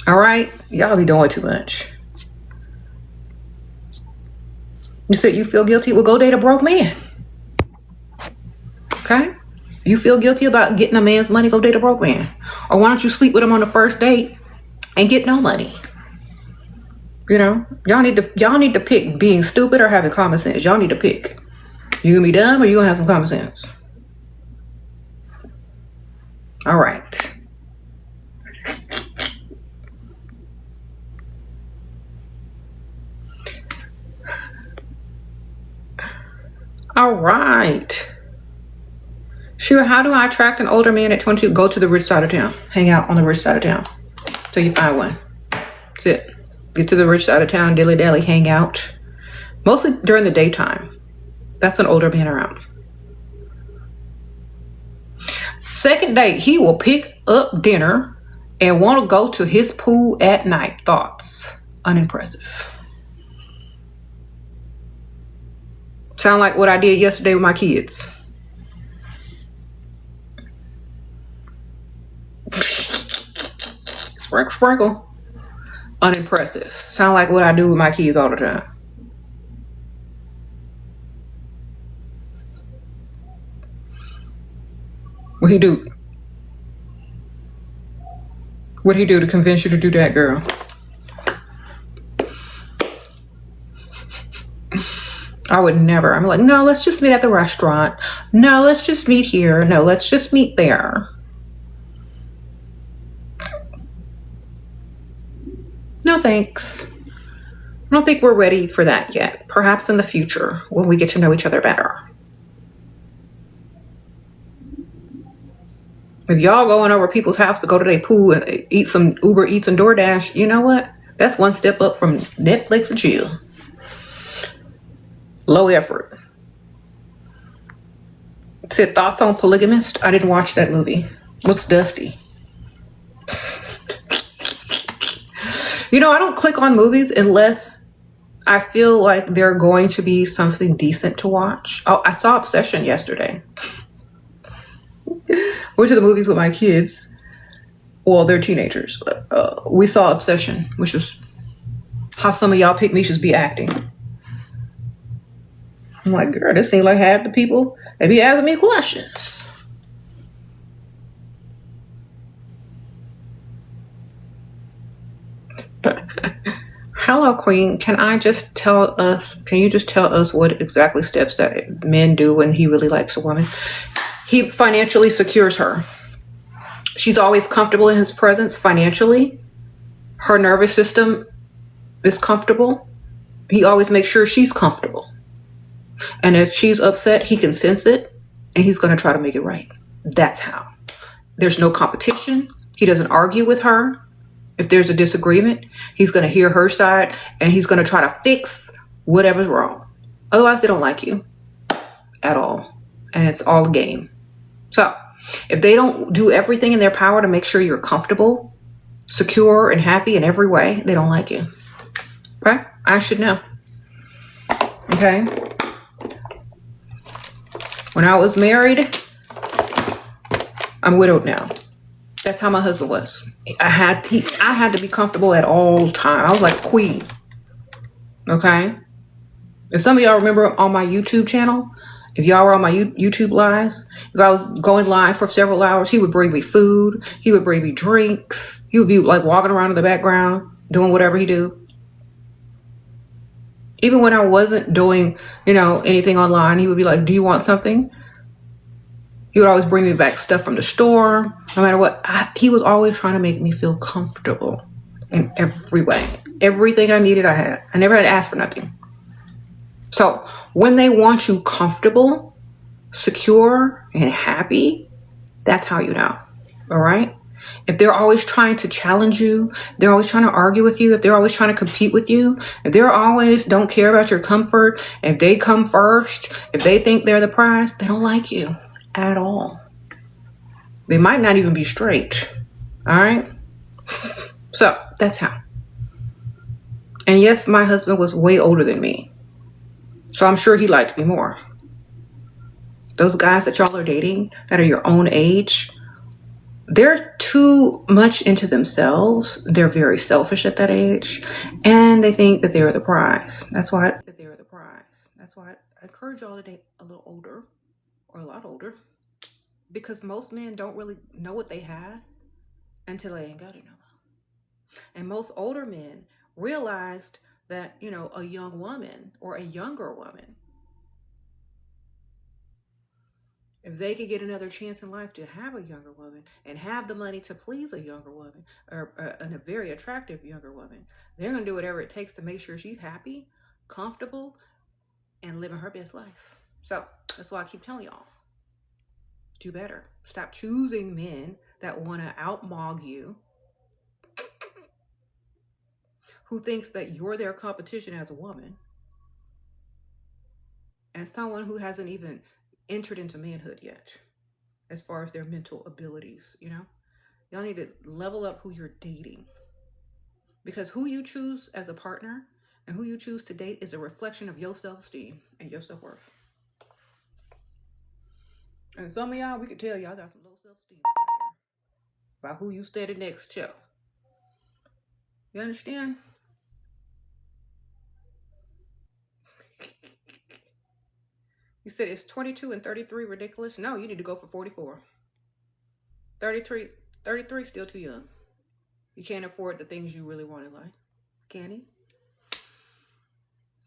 All right? Y'all be doing too much. You said you feel guilty? Well, go date a broke man. Okay? You feel guilty about getting a man's money? Go date a broke man. Or why don't you sleep with him on the first date and get no money? You know, y'all need to pick being stupid or having common sense. Y'all need to pick. You gonna be dumb or you gonna have some common sense? All right. All right. Sure, how do I attract an older man at 22? Go to the rich side of town. Hang out on the rich side of town till you find one. That's it. Get to the rich side of town, dilly-dally, hang out. Mostly during the daytime. That's an older man around. Second date, he will pick up dinner and want to go to his pool at night. Thoughts? Unimpressive. Sound like what I did yesterday with my kids. Sprinkle, sprinkle. Unimpressive. Sound like what I do with my kids all the time. What he do? What he do to convince you to do that, girl? I would never. I'm like, no, let's just meet at the restaurant. No, let's just meet here. No, let's just meet there. No, thanks. I don't think we're ready for that yet. Perhaps in the future when we get to know each other better. If y'all going over people's house to go to their pool and eat some Uber Eats and DoorDash, you know what? That's one step up from Netflix and chill. Low effort. Said thoughts on Polygamist? I didn't watch that movie. Looks dusty. You know, I don't click on movies unless I feel like they're going to be something decent to watch. Oh, I saw Obsession yesterday. Went to the movies with my kids. Well, they're teenagers, but we saw Obsession, which is how some of y'all pick me should be acting. I'm like, girl, this seems like half the people, they be asking me questions. Hello, Queen. Can you just tell us what exactly steps that men do when he really likes a woman? He financially secures her. She's always comfortable in his presence financially. Her nervous system is comfortable. He always makes sure she's comfortable. And if she's upset, he can sense it and he's going to try to make it right. That's how. There's no competition. He doesn't argue with her. If there's a disagreement, he's going to hear her side and he's going to try to fix whatever's wrong. Otherwise, they don't like you at all. And it's all a game. So if they don't do everything in their power to make sure you're comfortable, secure, and happy in every way, they don't like you. Okay? I should know. Okay? When I was married, I'm widowed now. That's how my husband was. I had to be comfortable at all times. I was like a queen. Okay? If some of y'all remember on my YouTube channel, if y'all were on my YouTube lives, if I was going live for several hours, he would bring me food. He would bring me drinks. He would be like walking around in the background, doing whatever he do. Even when I wasn't doing, anything online, he would be like, do you want something? He would always bring me back stuff from the store. No matter what, he was always trying to make me feel comfortable in every way. Everything I needed, I had. I never had to ask for nothing. So when they want you comfortable, secure, and happy, that's how you know. All right? If they're always trying to challenge you, they're always trying to argue with you, if they're always trying to compete with you, if they're always don't care about your comfort, if they come first, if they think they're the prize, they don't like you at all. They might not even be straight. All right? So that's how. And yes, my husband was way older than me. So I'm sure he liked me more. Those guys that y'all are dating that are your own age, they're too much into themselves. They're very selfish at that age. And they think that they're the prize. That's why I encourage y'all to date a little older or a lot older. Because most men don't really know what they have until they ain't got it no more. And most older men realized that, a young woman or a younger woman, if they could get another chance in life to have a younger woman and have the money to please a younger woman or a very attractive younger woman, they're going to do whatever it takes to make sure she's happy, comfortable, and living her best life. So that's why I keep telling y'all, do better. Stop choosing men that want to outmog you, who thinks that you're their competition as a woman, and someone who hasn't even entered into manhood yet as far as their mental abilities. Y'all need to level up who you're dating, because who you choose as a partner and who you choose to date is a reflection of your self-esteem and your self-worth. And some of y'all, we could tell y'all got some low self-esteem by who you standing next to. You understand? You said it's 22 and 33 ridiculous? No, you need to go for 44. 33 still too young. You can't afford the things you really want in life. Can he?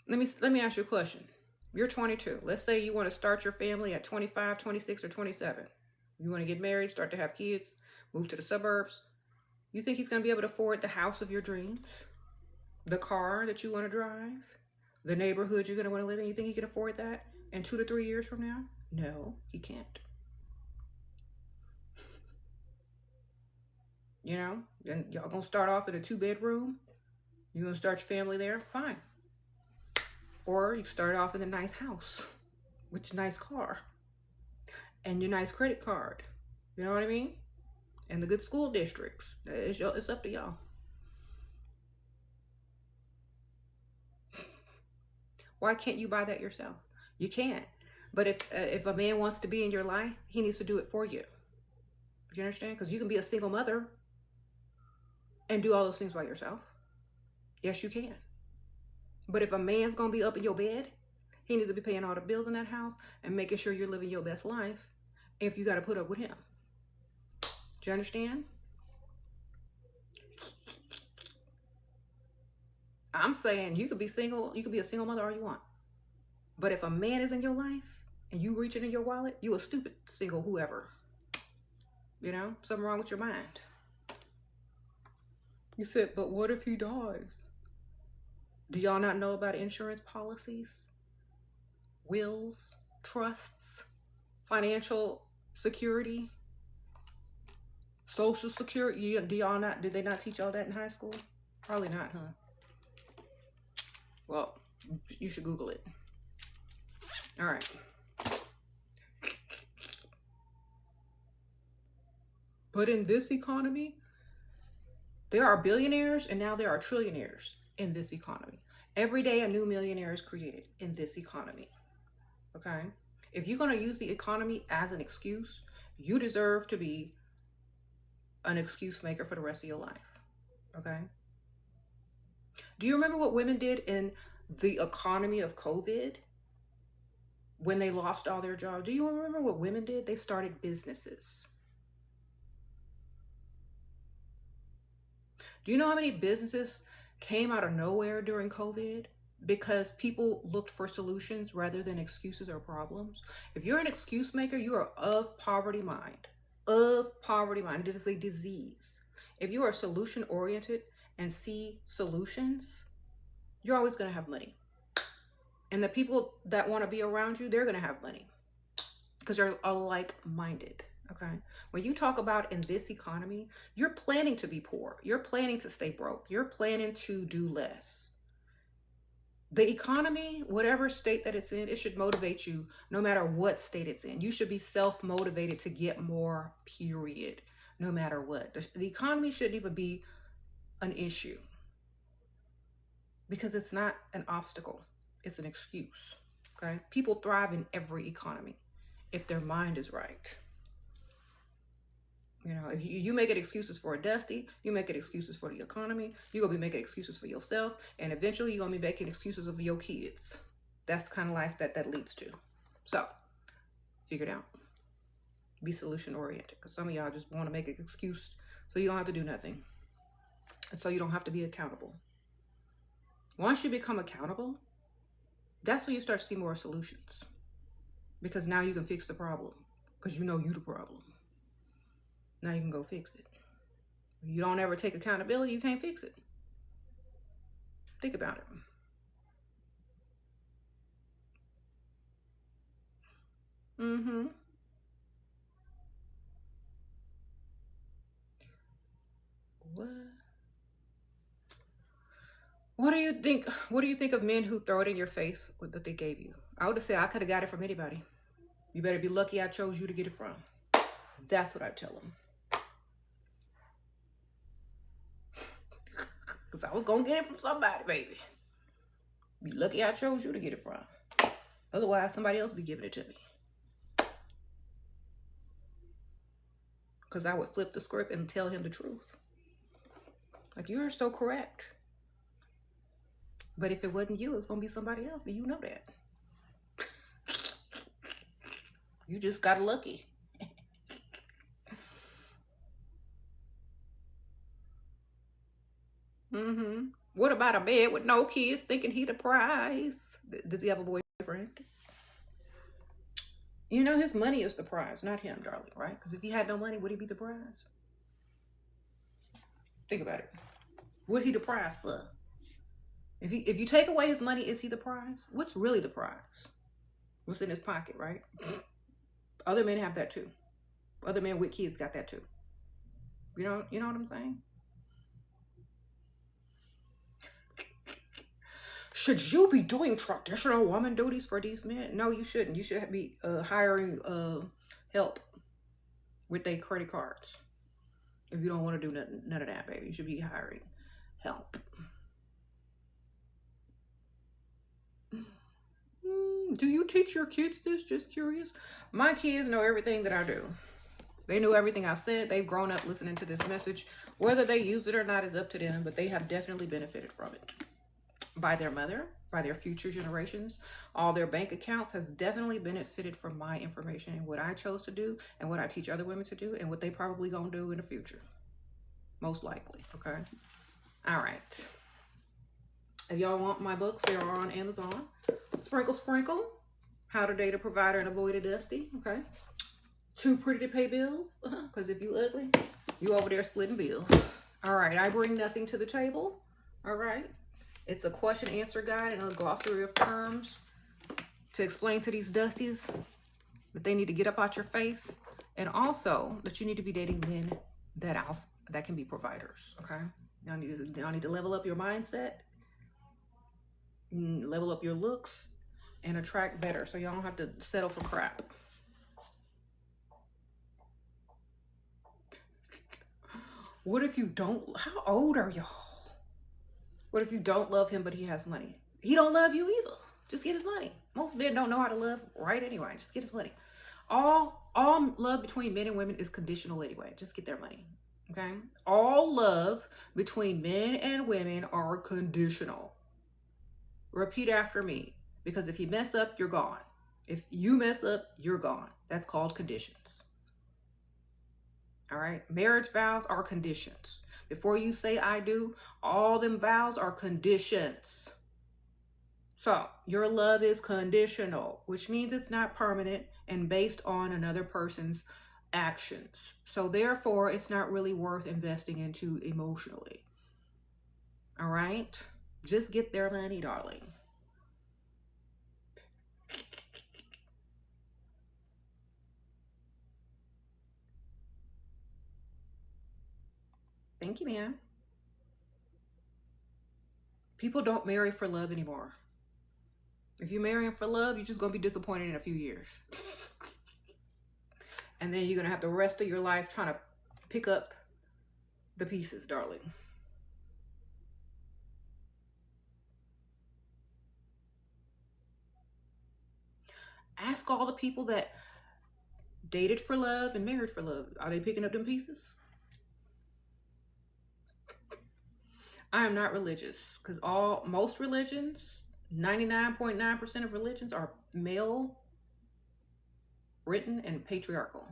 Let me ask you a question. You're 22. Let's say you want to start your family at 25, 26, or 27. You want to get married, start to have kids, move to the suburbs. You think he's going to be able to afford the house of your dreams? The car that you want to drive? The neighborhood you're going to want to live in? You think he can afford that in 2 to 3 years from now? No, he can't. And y'all going to start off in a 2-bedroom. You're going to start your family there? Fine. Or you start off in a nice house with your nice car and your nice credit card. You know what I mean? And the good school districts. It's up to y'all. Why can't you buy that yourself? You can't. But if a man wants to be in your life, he needs to do it for you. You understand? Because you can be a single mother and do all those things by yourself. Yes, you can. But if a man's going to be up in your bed, he needs to be paying all the bills in that house and making sure you're living your best life if you got to put up with him. Do you understand? I'm saying you could be single, you could be a single mother all you want. But if a man is in your life and you reach it in your wallet, you a stupid single whoever. Something wrong with your mind. You said, but what if he dies? Do y'all not know about insurance policies, wills, trusts, financial security, social security? Did they not teach y'all that in high school? Probably not, huh? Well, you should Google it. All right. But in this economy, there are billionaires and now there are trillionaires in this economy. Every day a new millionaire is created in this economy. Okay? If you're going to use the economy as an excuse, you deserve to be an excuse maker for the rest of your life. Okay? Do you remember what women did in the economy of COVID? When they lost all their jobs, do you remember what women did? They started businesses. Do you know how many businesses came out of nowhere during COVID? Because people looked for solutions rather than excuses or problems. If you're an excuse maker, you are of poverty mind. Of poverty mind. It is a disease. If you are solution oriented and see solutions, you're always going to have money. And the people that want to be around you, they're going to have money because you're alike minded. Okay. When you talk about in this economy, you're planning to be poor. You're planning to stay broke. You're planning to do less. The economy, whatever state that it's in, it should motivate you no matter what state it's in. You should be self motivated to get more, period, no matter what. The economy shouldn't even be an issue because it's not an obstacle, it's an excuse. Okay. People thrive in every economy if their mind is right. You know, if you make it excuses for a dusty, you make it excuses for the economy, you're going to be making excuses for yourself, and eventually you're going to be making excuses of your kids. That's the kind of life that leads to. So, figure it out. Be solution oriented, because some of y'all just want to make an excuse so you don't have to do nothing. And so you don't have to be accountable. Once you become accountable, that's when you start to see more solutions. Because now you can fix the problem, because you know you the problem. Now you can go fix it. If you don't ever take accountability, you can't fix it. Think about it. Mm-hmm. What? What do you think? What do you think of men who throw it in your face with that they gave you? I would have said I could have got it from anybody. You better be lucky I chose you to get it from. That's what I tell them. Because I was gonna get it from somebody, baby. Be lucky I chose you to get it from. Otherwise, somebody else be giving it to me. Because I would flip the script and tell him the truth. Like, you're so correct. But if it wasn't you, it's gonna be somebody else, and you know that. You just got lucky. Mm-hmm. What about a man with no kids thinking he the prize? Does he have a boyfriend? You know his money is the prize, not him, darling, right? Because if he had no money, would he be the prize? Think about it. Would he the prize for? If you take away his money, is he the prize? What's really the prize? What's in his pocket, right? Other men have that too. Other men with kids got that too. You know what I'm saying? Should you be doing traditional woman duties for these men? No, you shouldn't. You should be hiring help with their credit cards. If you don't want to do none of that, baby, you should be hiring help. Do you teach your kids this? Just curious. My kids know everything that I do. They knew everything I said. They've grown up listening to this message. Whether they use it or not is up to them, but they have definitely benefited from it. By their mother, by their future generations. All their bank accounts has definitely benefited from my information and what I chose to do and what I teach other women to do and what they probably gonna do in the future. Most likely, okay? All right. If y'all want my books, they are on Amazon. Sprinkle, Sprinkle, How to Date a Provider and Avoid a Dusty, okay? Too Pretty to Pay Bills, because if you ugly, you over there splitting bills. All right, I bring nothing to the table, all right? It's a question answer guide and a glossary of terms to explain to these dusties that they need to get up out your face, and also that you need to be dating men that can be providers, okay? Y'all need to level up your mindset, level up your looks, and attract better so y'all don't have to settle for crap. What if you don't? How old are y'all? What if you don't love him but he has money? He don't love you either. Just get his money. Most men don't know how to love right anyway. Just get his money. All love between men and women is conditional anyway. Just get their money. Okay? All love between men and women are conditional. Repeat after me. Because if you mess up, you're gone. If you mess up, you're gone. That's called conditions. All right? Marriage vows are conditions. Before you say I do, all them vows are conditions. So your love is conditional, which means it's not permanent and based on another person's actions. So therefore, it's not really worth investing into emotionally. All right? Just get their money, darling. Thank you, ma'am. People don't marry for love anymore. If you marry him for love, you're just gonna be disappointed in a few years. And then you're gonna have the rest of your life trying to pick up the pieces, darling. Ask all the people that dated for love and married for love. Are they picking up them pieces? I am not religious because most religions, 99.9% of religions are male written and patriarchal.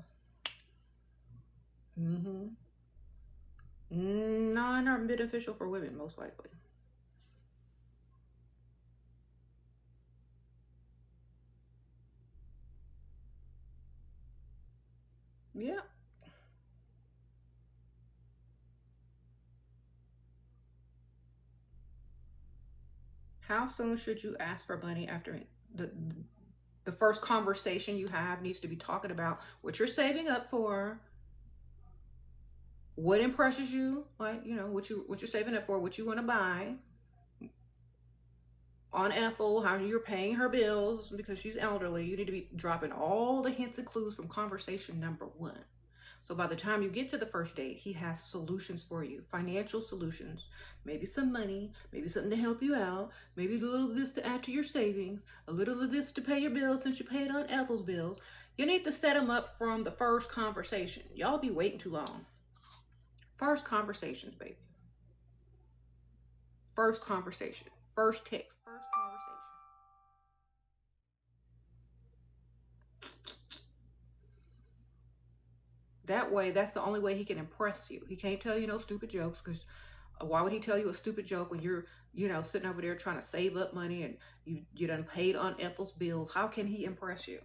Mm-hmm. None are beneficial for women, most likely. Yeah. How soon should you ask for money after the first conversation you have needs to be talking about what you're saving up for, what impresses you, like what you're saving up for, what you want to buy. On Ethel, how you're paying her bills because she's elderly. You need to be dropping all the hints and clues from conversation number one. So by the time you get to the first date, he has solutions for you, financial solutions, maybe some money, maybe something to help you out, maybe a little of this to add to your savings, a little of this to pay your bills since you paid on Ethel's bill. You need to set him up from the first conversation. Y'all be waiting too long. First conversations, baby. First conversation. First text. First conversation. That way, that's the only way he can impress you. He can't tell you no stupid jokes because why would he tell you a stupid joke when you're, sitting over there trying to save up money and you done paid on Ethel's bills? How can he impress you?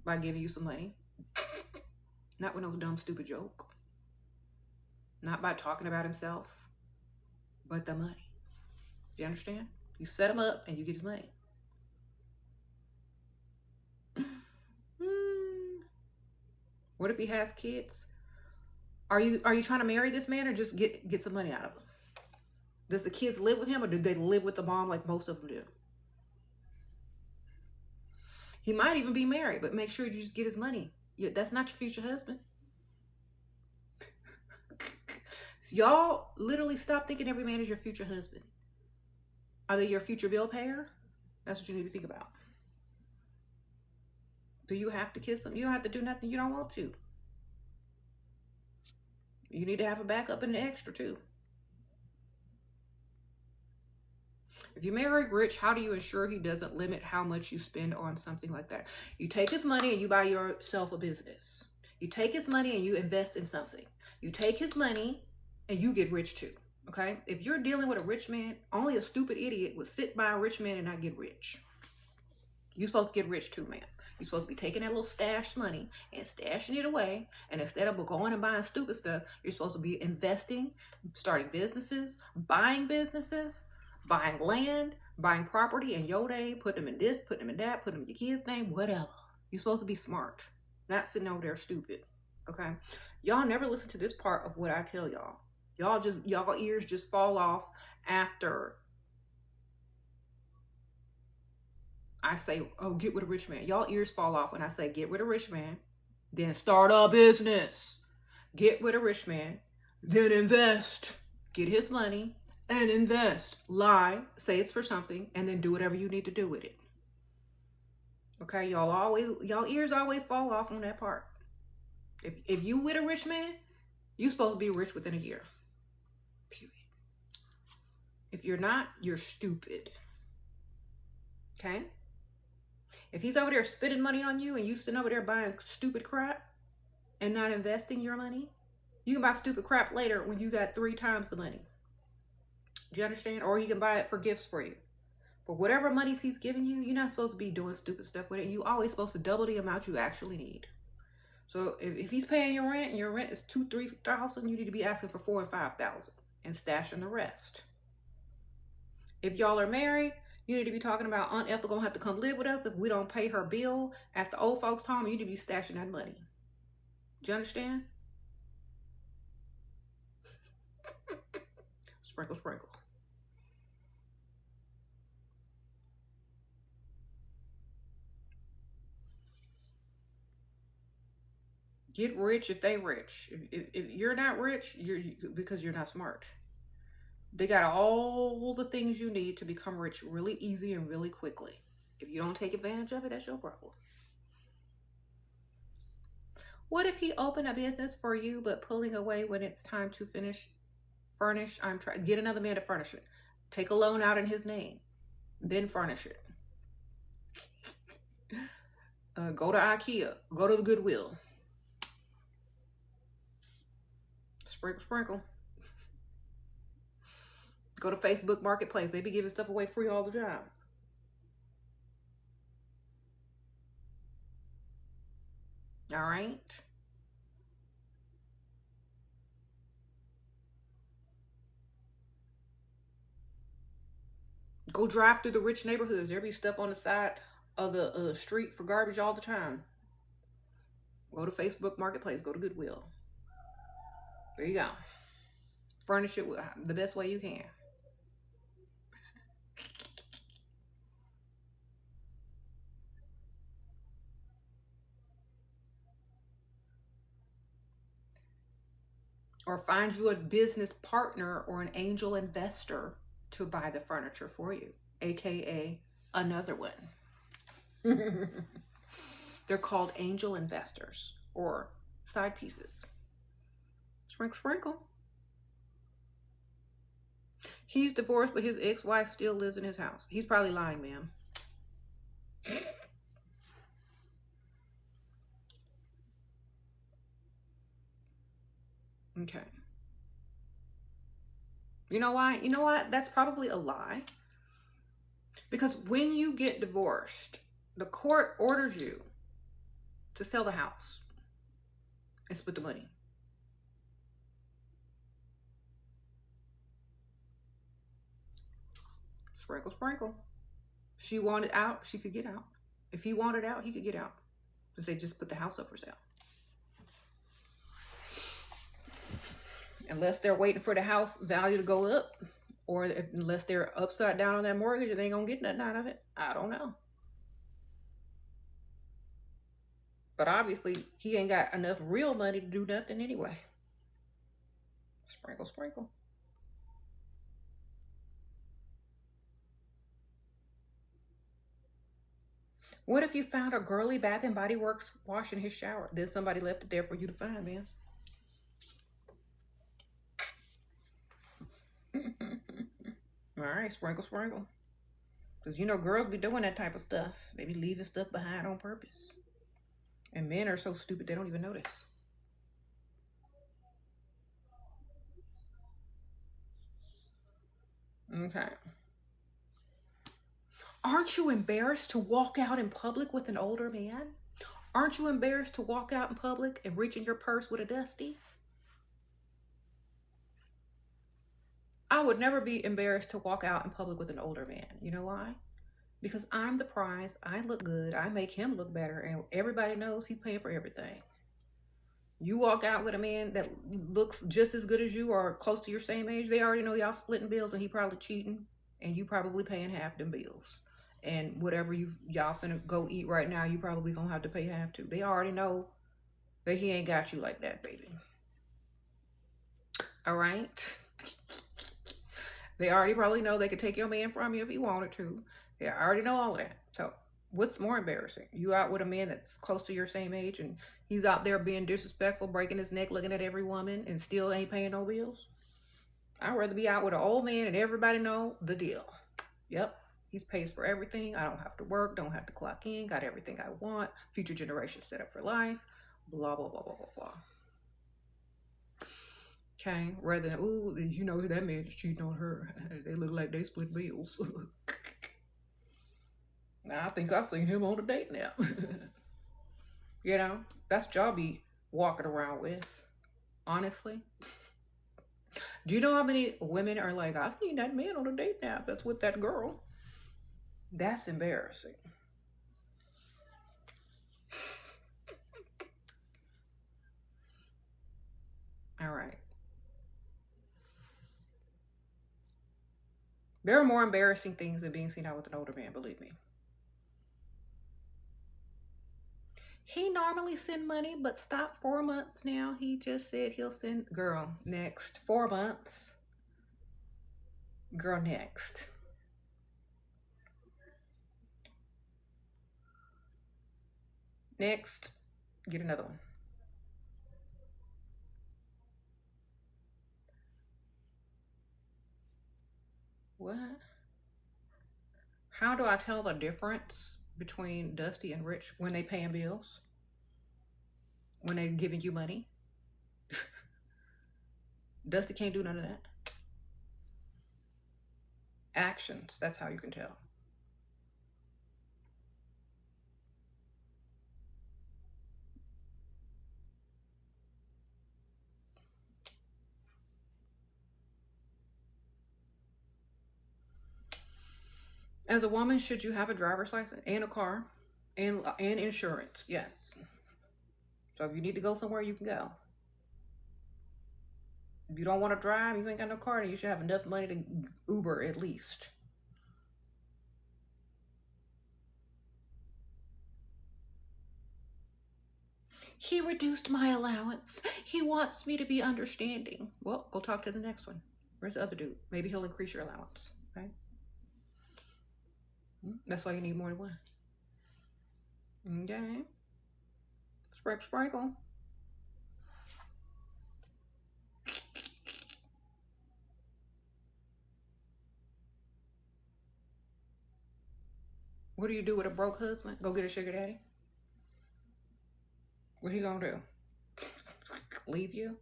By giving you some money? Not with no dumb, stupid joke. Not by talking about himself, but the money. You understand? You set him up and you get his money. What if he has kids? Are you trying to marry this man or just get some money out of him? Does the kids live with him or do they live with the mom like most of them do? He might even be married, but make sure you just get his money. That's not your future husband. So y'all literally stop thinking every man is your future husband. Are they your future bill payer? That's what you need to think about. Do you have to kiss them? You don't have to do nothing you don't want to. You need to have a backup and an extra too. If you marry rich, how do you ensure he doesn't limit how much you spend on something like that? You take his money and you buy yourself a business. You take his money and you invest in something. You take his money and you get rich too. Okay? If you're dealing with a rich man, only a stupid idiot would sit by a rich man and not get rich. You're supposed to get rich too, man. You're supposed to be taking that little stash money and stashing it away. And instead of going and buying stupid stuff, you're supposed to be investing, starting businesses, buying land, buying property in your name, put them in this, put them in that, put them in your kid's name, whatever. You're supposed to be smart, not sitting over there stupid. Okay? Y'all never listen to this part of what I tell y'all. Y'all ears just fall off after I say, oh, get with a rich man. Y'all ears fall off when I say get with a rich man, then start a business. Get with a rich man, then invest. Get his money and invest. Lie, say it's for something, and then do whatever you need to do with it. Okay, y'all ears always fall off on that part. If you with a rich man, you supposed to be rich within a year. Period. If you're not, you're stupid. Okay? If he's over there spending money on you and you sitting over there buying stupid crap and not investing your money, you can buy stupid crap later when you got 3 times the money. Do you understand? Or you can buy it for gifts for you. But whatever monies he's giving you, you're not supposed to be doing stupid stuff with it. You're always supposed to double the amount you actually need. So if he's paying your rent and your rent is $2,000-3,000, you need to be asking for $4,000 and $5,000 and stashing the rest. If y'all are married, you need to be talking about Aunt Ethel gonna have to come live with us if we don't pay her bill at the old folks' home. You need to be stashing that money. Do you understand? Sprinkle, sprinkle. Get rich if they rich. If you're not rich, because you're not smart. They got all the things you need to become rich really easy and really quickly. If you don't take advantage of it, that's your problem. What if he opened a business for you, but pulling away when it's time to furnish? I'm trying get another man to furnish it. Take a loan out in his name, then furnish it. Go to IKEA. Go to the Goodwill. Sprinkle, sprinkle. Go to Facebook Marketplace. They be giving stuff away free all the time. All right. Go drive through the rich neighborhoods. There be stuff on the side of the street for garbage all the time. Go to Facebook Marketplace. Go to Goodwill. There you go. Furnish it the best way you can. Or find you a business partner or an angel investor to buy the furniture for you, aka another one. They're called angel investors or side pieces. Sprinkle, sprinkle. He's divorced, but his ex-wife still lives in his house. He's probably lying, ma'am. Okay. You know why? You know what? That's probably a lie. Because when you get divorced, the court orders you to sell the house and split the money. Sprinkle, sprinkle. She wanted out, she could get out. If he wanted out, he could get out. Because they just put the house up for sale. Unless they're waiting for the house value to go up, or unless they're upside down on that mortgage and they ain't gonna get nothing out of it. I don't know. But obviously, he ain't got enough real money to do nothing anyway. Sprinkle, sprinkle. What if you found a girly Bath and Body Works wash in his shower? Then somebody left it there for you to find, man. All right, sprinkle, sprinkle. Because you know girls be doing that type of stuff. They be leaving stuff behind on purpose. And men are so stupid they don't even notice. Okay. Aren't you embarrassed to walk out in public with an older man? Aren't you embarrassed to walk out in public and reach in your purse with a dusty? I would never be embarrassed to walk out in public with an older man. You know why? Because I'm the prize. I look good. I make him look better. And everybody knows he's paying for everything. You walk out with a man that looks just as good as you or close to your same age, they already know y'all splitting bills and he probably cheating and you probably paying half them bills. And whatever y'all finna go eat right now, you probably gonna have to pay half too. They already know that he ain't got you like that, baby. All right? They already probably know they could take your man from you if he wanted to. They already know all of that. So what's more embarrassing? You out with a man that's close to your same age and he's out there being disrespectful, breaking his neck, looking at every woman and still ain't paying no bills? I'd rather be out with an old man and everybody know the deal. Yep. He pays for everything. I don't have to work, don't have to clock in, got everything I want, future generations set up for life, blah, blah, blah, blah, blah, blah. Okay, rather than, ooh, you know, that man just cheating on her. They look like they split bills. I think I've seen him on a date now. You know, that's what y'all be walking around with, honestly. Do you know how many women are like, I've seen that man on a date now that's with that girl? That's embarrassing. All right. There are more embarrassing things than being seen out with an older man, believe me. He normally send money, but stop 4 months now. He just said he'll send. Girl, next. 4 months. Girl, next. Next. Get another one. What? How do I tell the difference between Dusty and Rich when they paying bills? When they giving you money? Dusty can't do none of that. Actions. That's how you can tell. As a woman, should you have a driver's license and a car and insurance? Yes. So if you need to go somewhere, you can go. If you don't want to drive, you ain't got no car, then you should have enough money to Uber at least. He reduced my allowance. He wants me to be understanding. Well, go talk to the next one. Where's the other dude? Maybe he'll increase your allowance. Okay? That's why you need more than one. Okay. Sprinkle. What do you do with a broke husband? Go get a sugar daddy? What he gonna do? Leave you?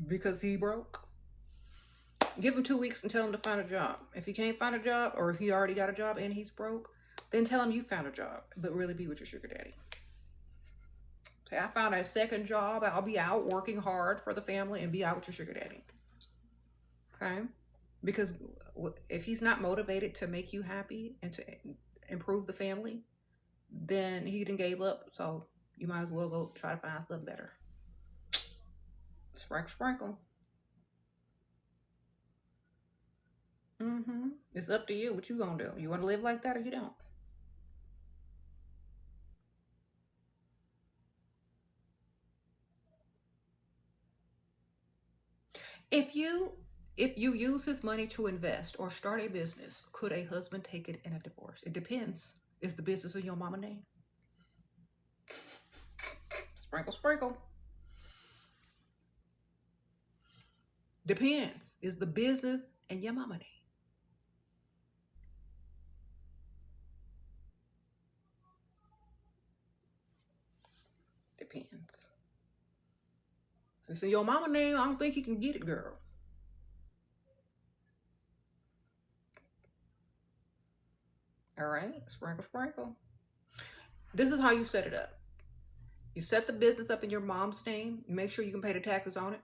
Because he broke? Give him 2 weeks and tell him to find a job. If he can't find a job, or if he already got a job and he's broke, then tell him you found a job, but really be with your sugar daddy. Say, I found a second job. I'll be out working hard for the family and be out with your sugar daddy. Okay? Because if he's not motivated to make you happy and to improve the family, then he done gave up. So you might as well go try to find something better. Sprinkle. It's up to you. What you gonna do? You want to live like that or you don't? If you use his money to invest or start a business, could a husband take it in a divorce? It depends. Is the business in your mama name? Sprinkle. Depends. Is the business in your mama name? Depends. If it's in your mama name, I don't think he can get it, girl. All right, sprinkle. This is how you set it up. You set the business up in your mom's name. You make sure you can pay the taxes on it.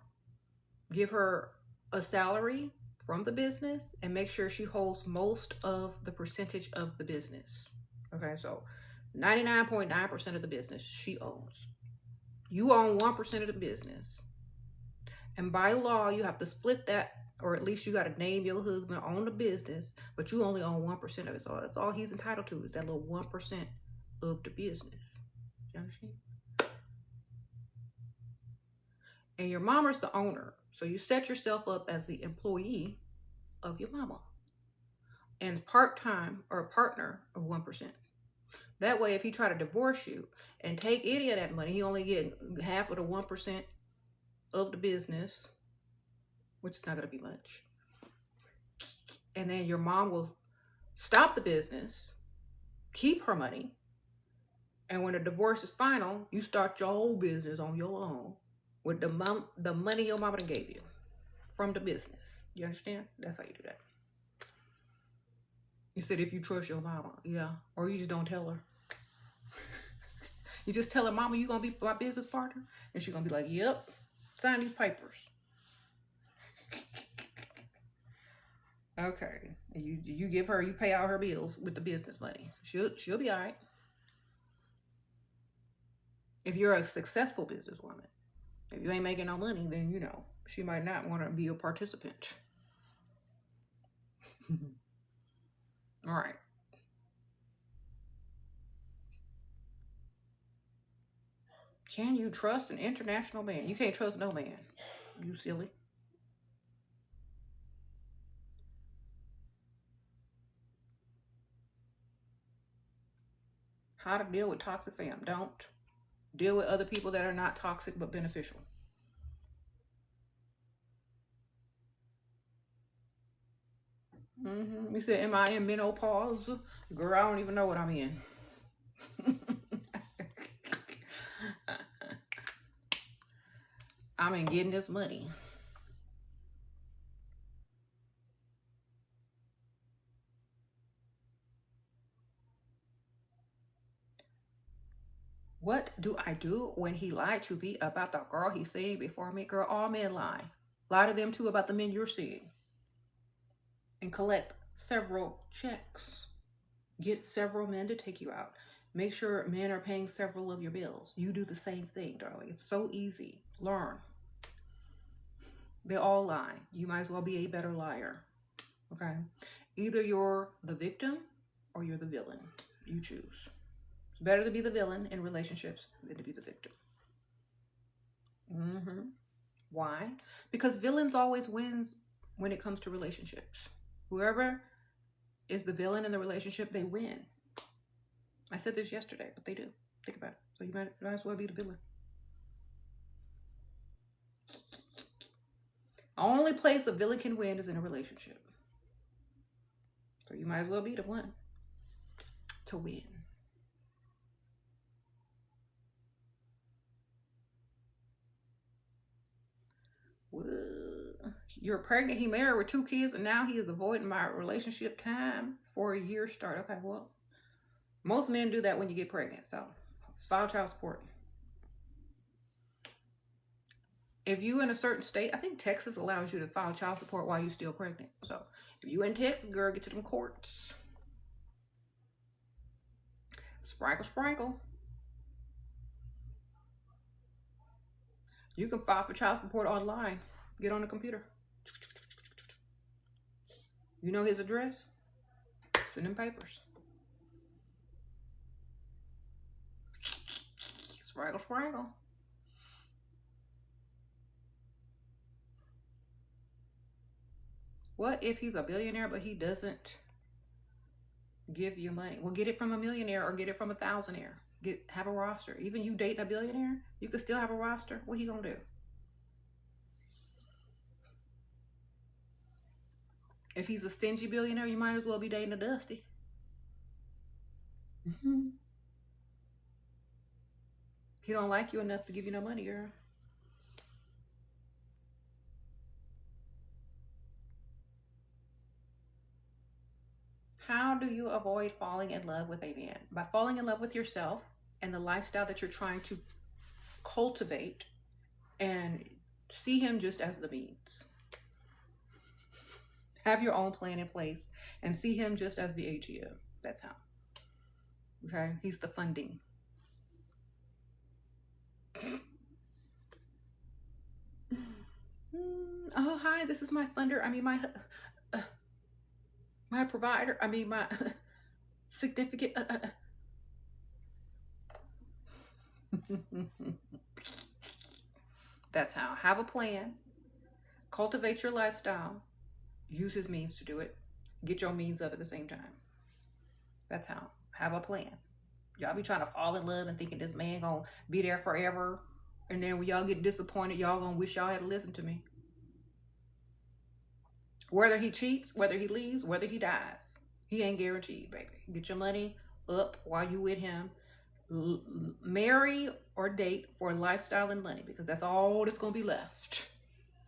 Give her a salary from the business and make sure she holds most of the percentage of the business. Okay, so 99.9% of the business she owns. You own 1% of the business. And by law, you have to split that, or at least you got to name your husband on the business, but you only own 1% of it. So that's all he's entitled to is that little 1% of the business. You understand? And your mama's the owner. So you set yourself up as the employee of your mama and part-time or a partner of 1%. That way, if he try to divorce you and take any of that money, he only get half of the 1% of the business, which is not going to be much. And then your mom will stop the business, keep her money, and when the divorce is final, you start your whole business on your own with the money your mama gave you from the business. You understand? That's how you do that. You said if you trust your mama, yeah, or you just don't tell her. You just tell her, mama, you gonna be my business partner, and she's gonna be like, yep, sign these papers. Okay, you give her, you pay all her bills with the business money. She'll be all right. If you're a successful businesswoman, if you ain't making no money, then she might not want to be a participant. All right. Can you trust an international man? You can't trust no man. You silly. How to deal with toxic fam? Don't deal with other people that are not toxic but beneficial. You said, "Am I in menopause?" Girl, I don't even know what I'm in. I'm in getting this money. What do I do when he lied to me about the girl he's seeing before me? Girl, all men lie. Lie to them too about the men you're seeing. And collect several checks. Get several men to take you out. Make sure men are paying several of your bills. You do the same thing, darling. It's so easy. Learn. They all lie. You might as well be a better liar. Okay? Either you're the victim or you're the villain. You choose. It's better to be the villain in relationships than to be the victim. Why? Because villains always wins when it comes to relationships. Whoever is the villain in the relationship, they win. I said this yesterday, but they do. Think about it. So you might as well be the villain. Only place a villain can win is in a relationship. So you might as well be the one to win. You're pregnant, he married with 2 kids, and now he is avoiding my relationship time for a year start. Okay, well, most men do that when you get pregnant. So file child support. If you in a certain state, I think Texas allows you to file child support while you're still pregnant. So if you in Texas, girl, get to them courts. Sprinkle, sprinkle. You can file for child support online. Get on the computer. You know his address? Send him papers. Sprinkle, sprinkle. What if he's a billionaire but he doesn't give you money? Well, get it from a millionaire or get it from a thousandaire. Have a roster. Even you dating a billionaire, you can still have a roster. What he gonna do? If he's a stingy billionaire, you might as well be dating a dusty. He don't like you enough to give you no money, girl. How do you avoid falling in love with a man? By falling in love with yourself and the lifestyle that you're trying to cultivate, and see him just as the means. Have your own plan in place and see him just as the AGM. That's how. Okay? He's the funding. Oh, hi, this is my funder. I mean, my provider. I mean, my significant. That's how. Have a plan. Cultivate your lifestyle. Use his means to do it. Get your means up at the same time. That's how. Have a plan. Y'all be trying to fall in love and thinking this man gonna be there forever. And then when y'all get disappointed, y'all gonna wish y'all had listened to me. Whether he cheats, whether he leaves, whether he dies, he ain't guaranteed, baby. Get your money up while you with him. Marry or date for lifestyle and money, because that's all that's gonna be left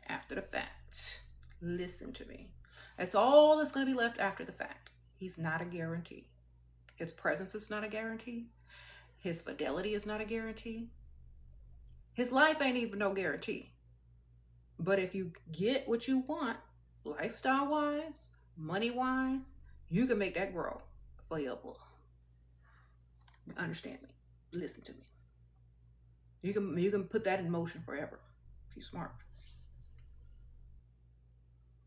after the fact. Listen to me. That's all that's gonna be left after the fact. He's not a guarantee. His presence is not a guarantee. His fidelity is not a guarantee. His life ain't even no guarantee. But if you get what you want, lifestyle wise, money wise, you can make that grow forever. Understand me. Listen to me. You can put that in motion forever if you're smart.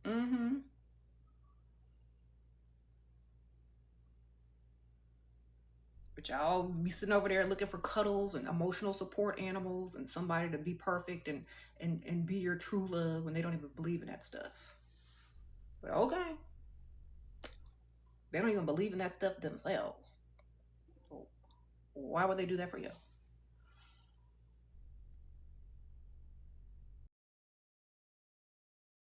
Mm-hmm. But y'all be sitting over there looking for cuddles and emotional support animals and somebody to be perfect and be your true love when they don't even believe in that stuff. But okay. They don't even believe in that stuff themselves. So why would they do that for you?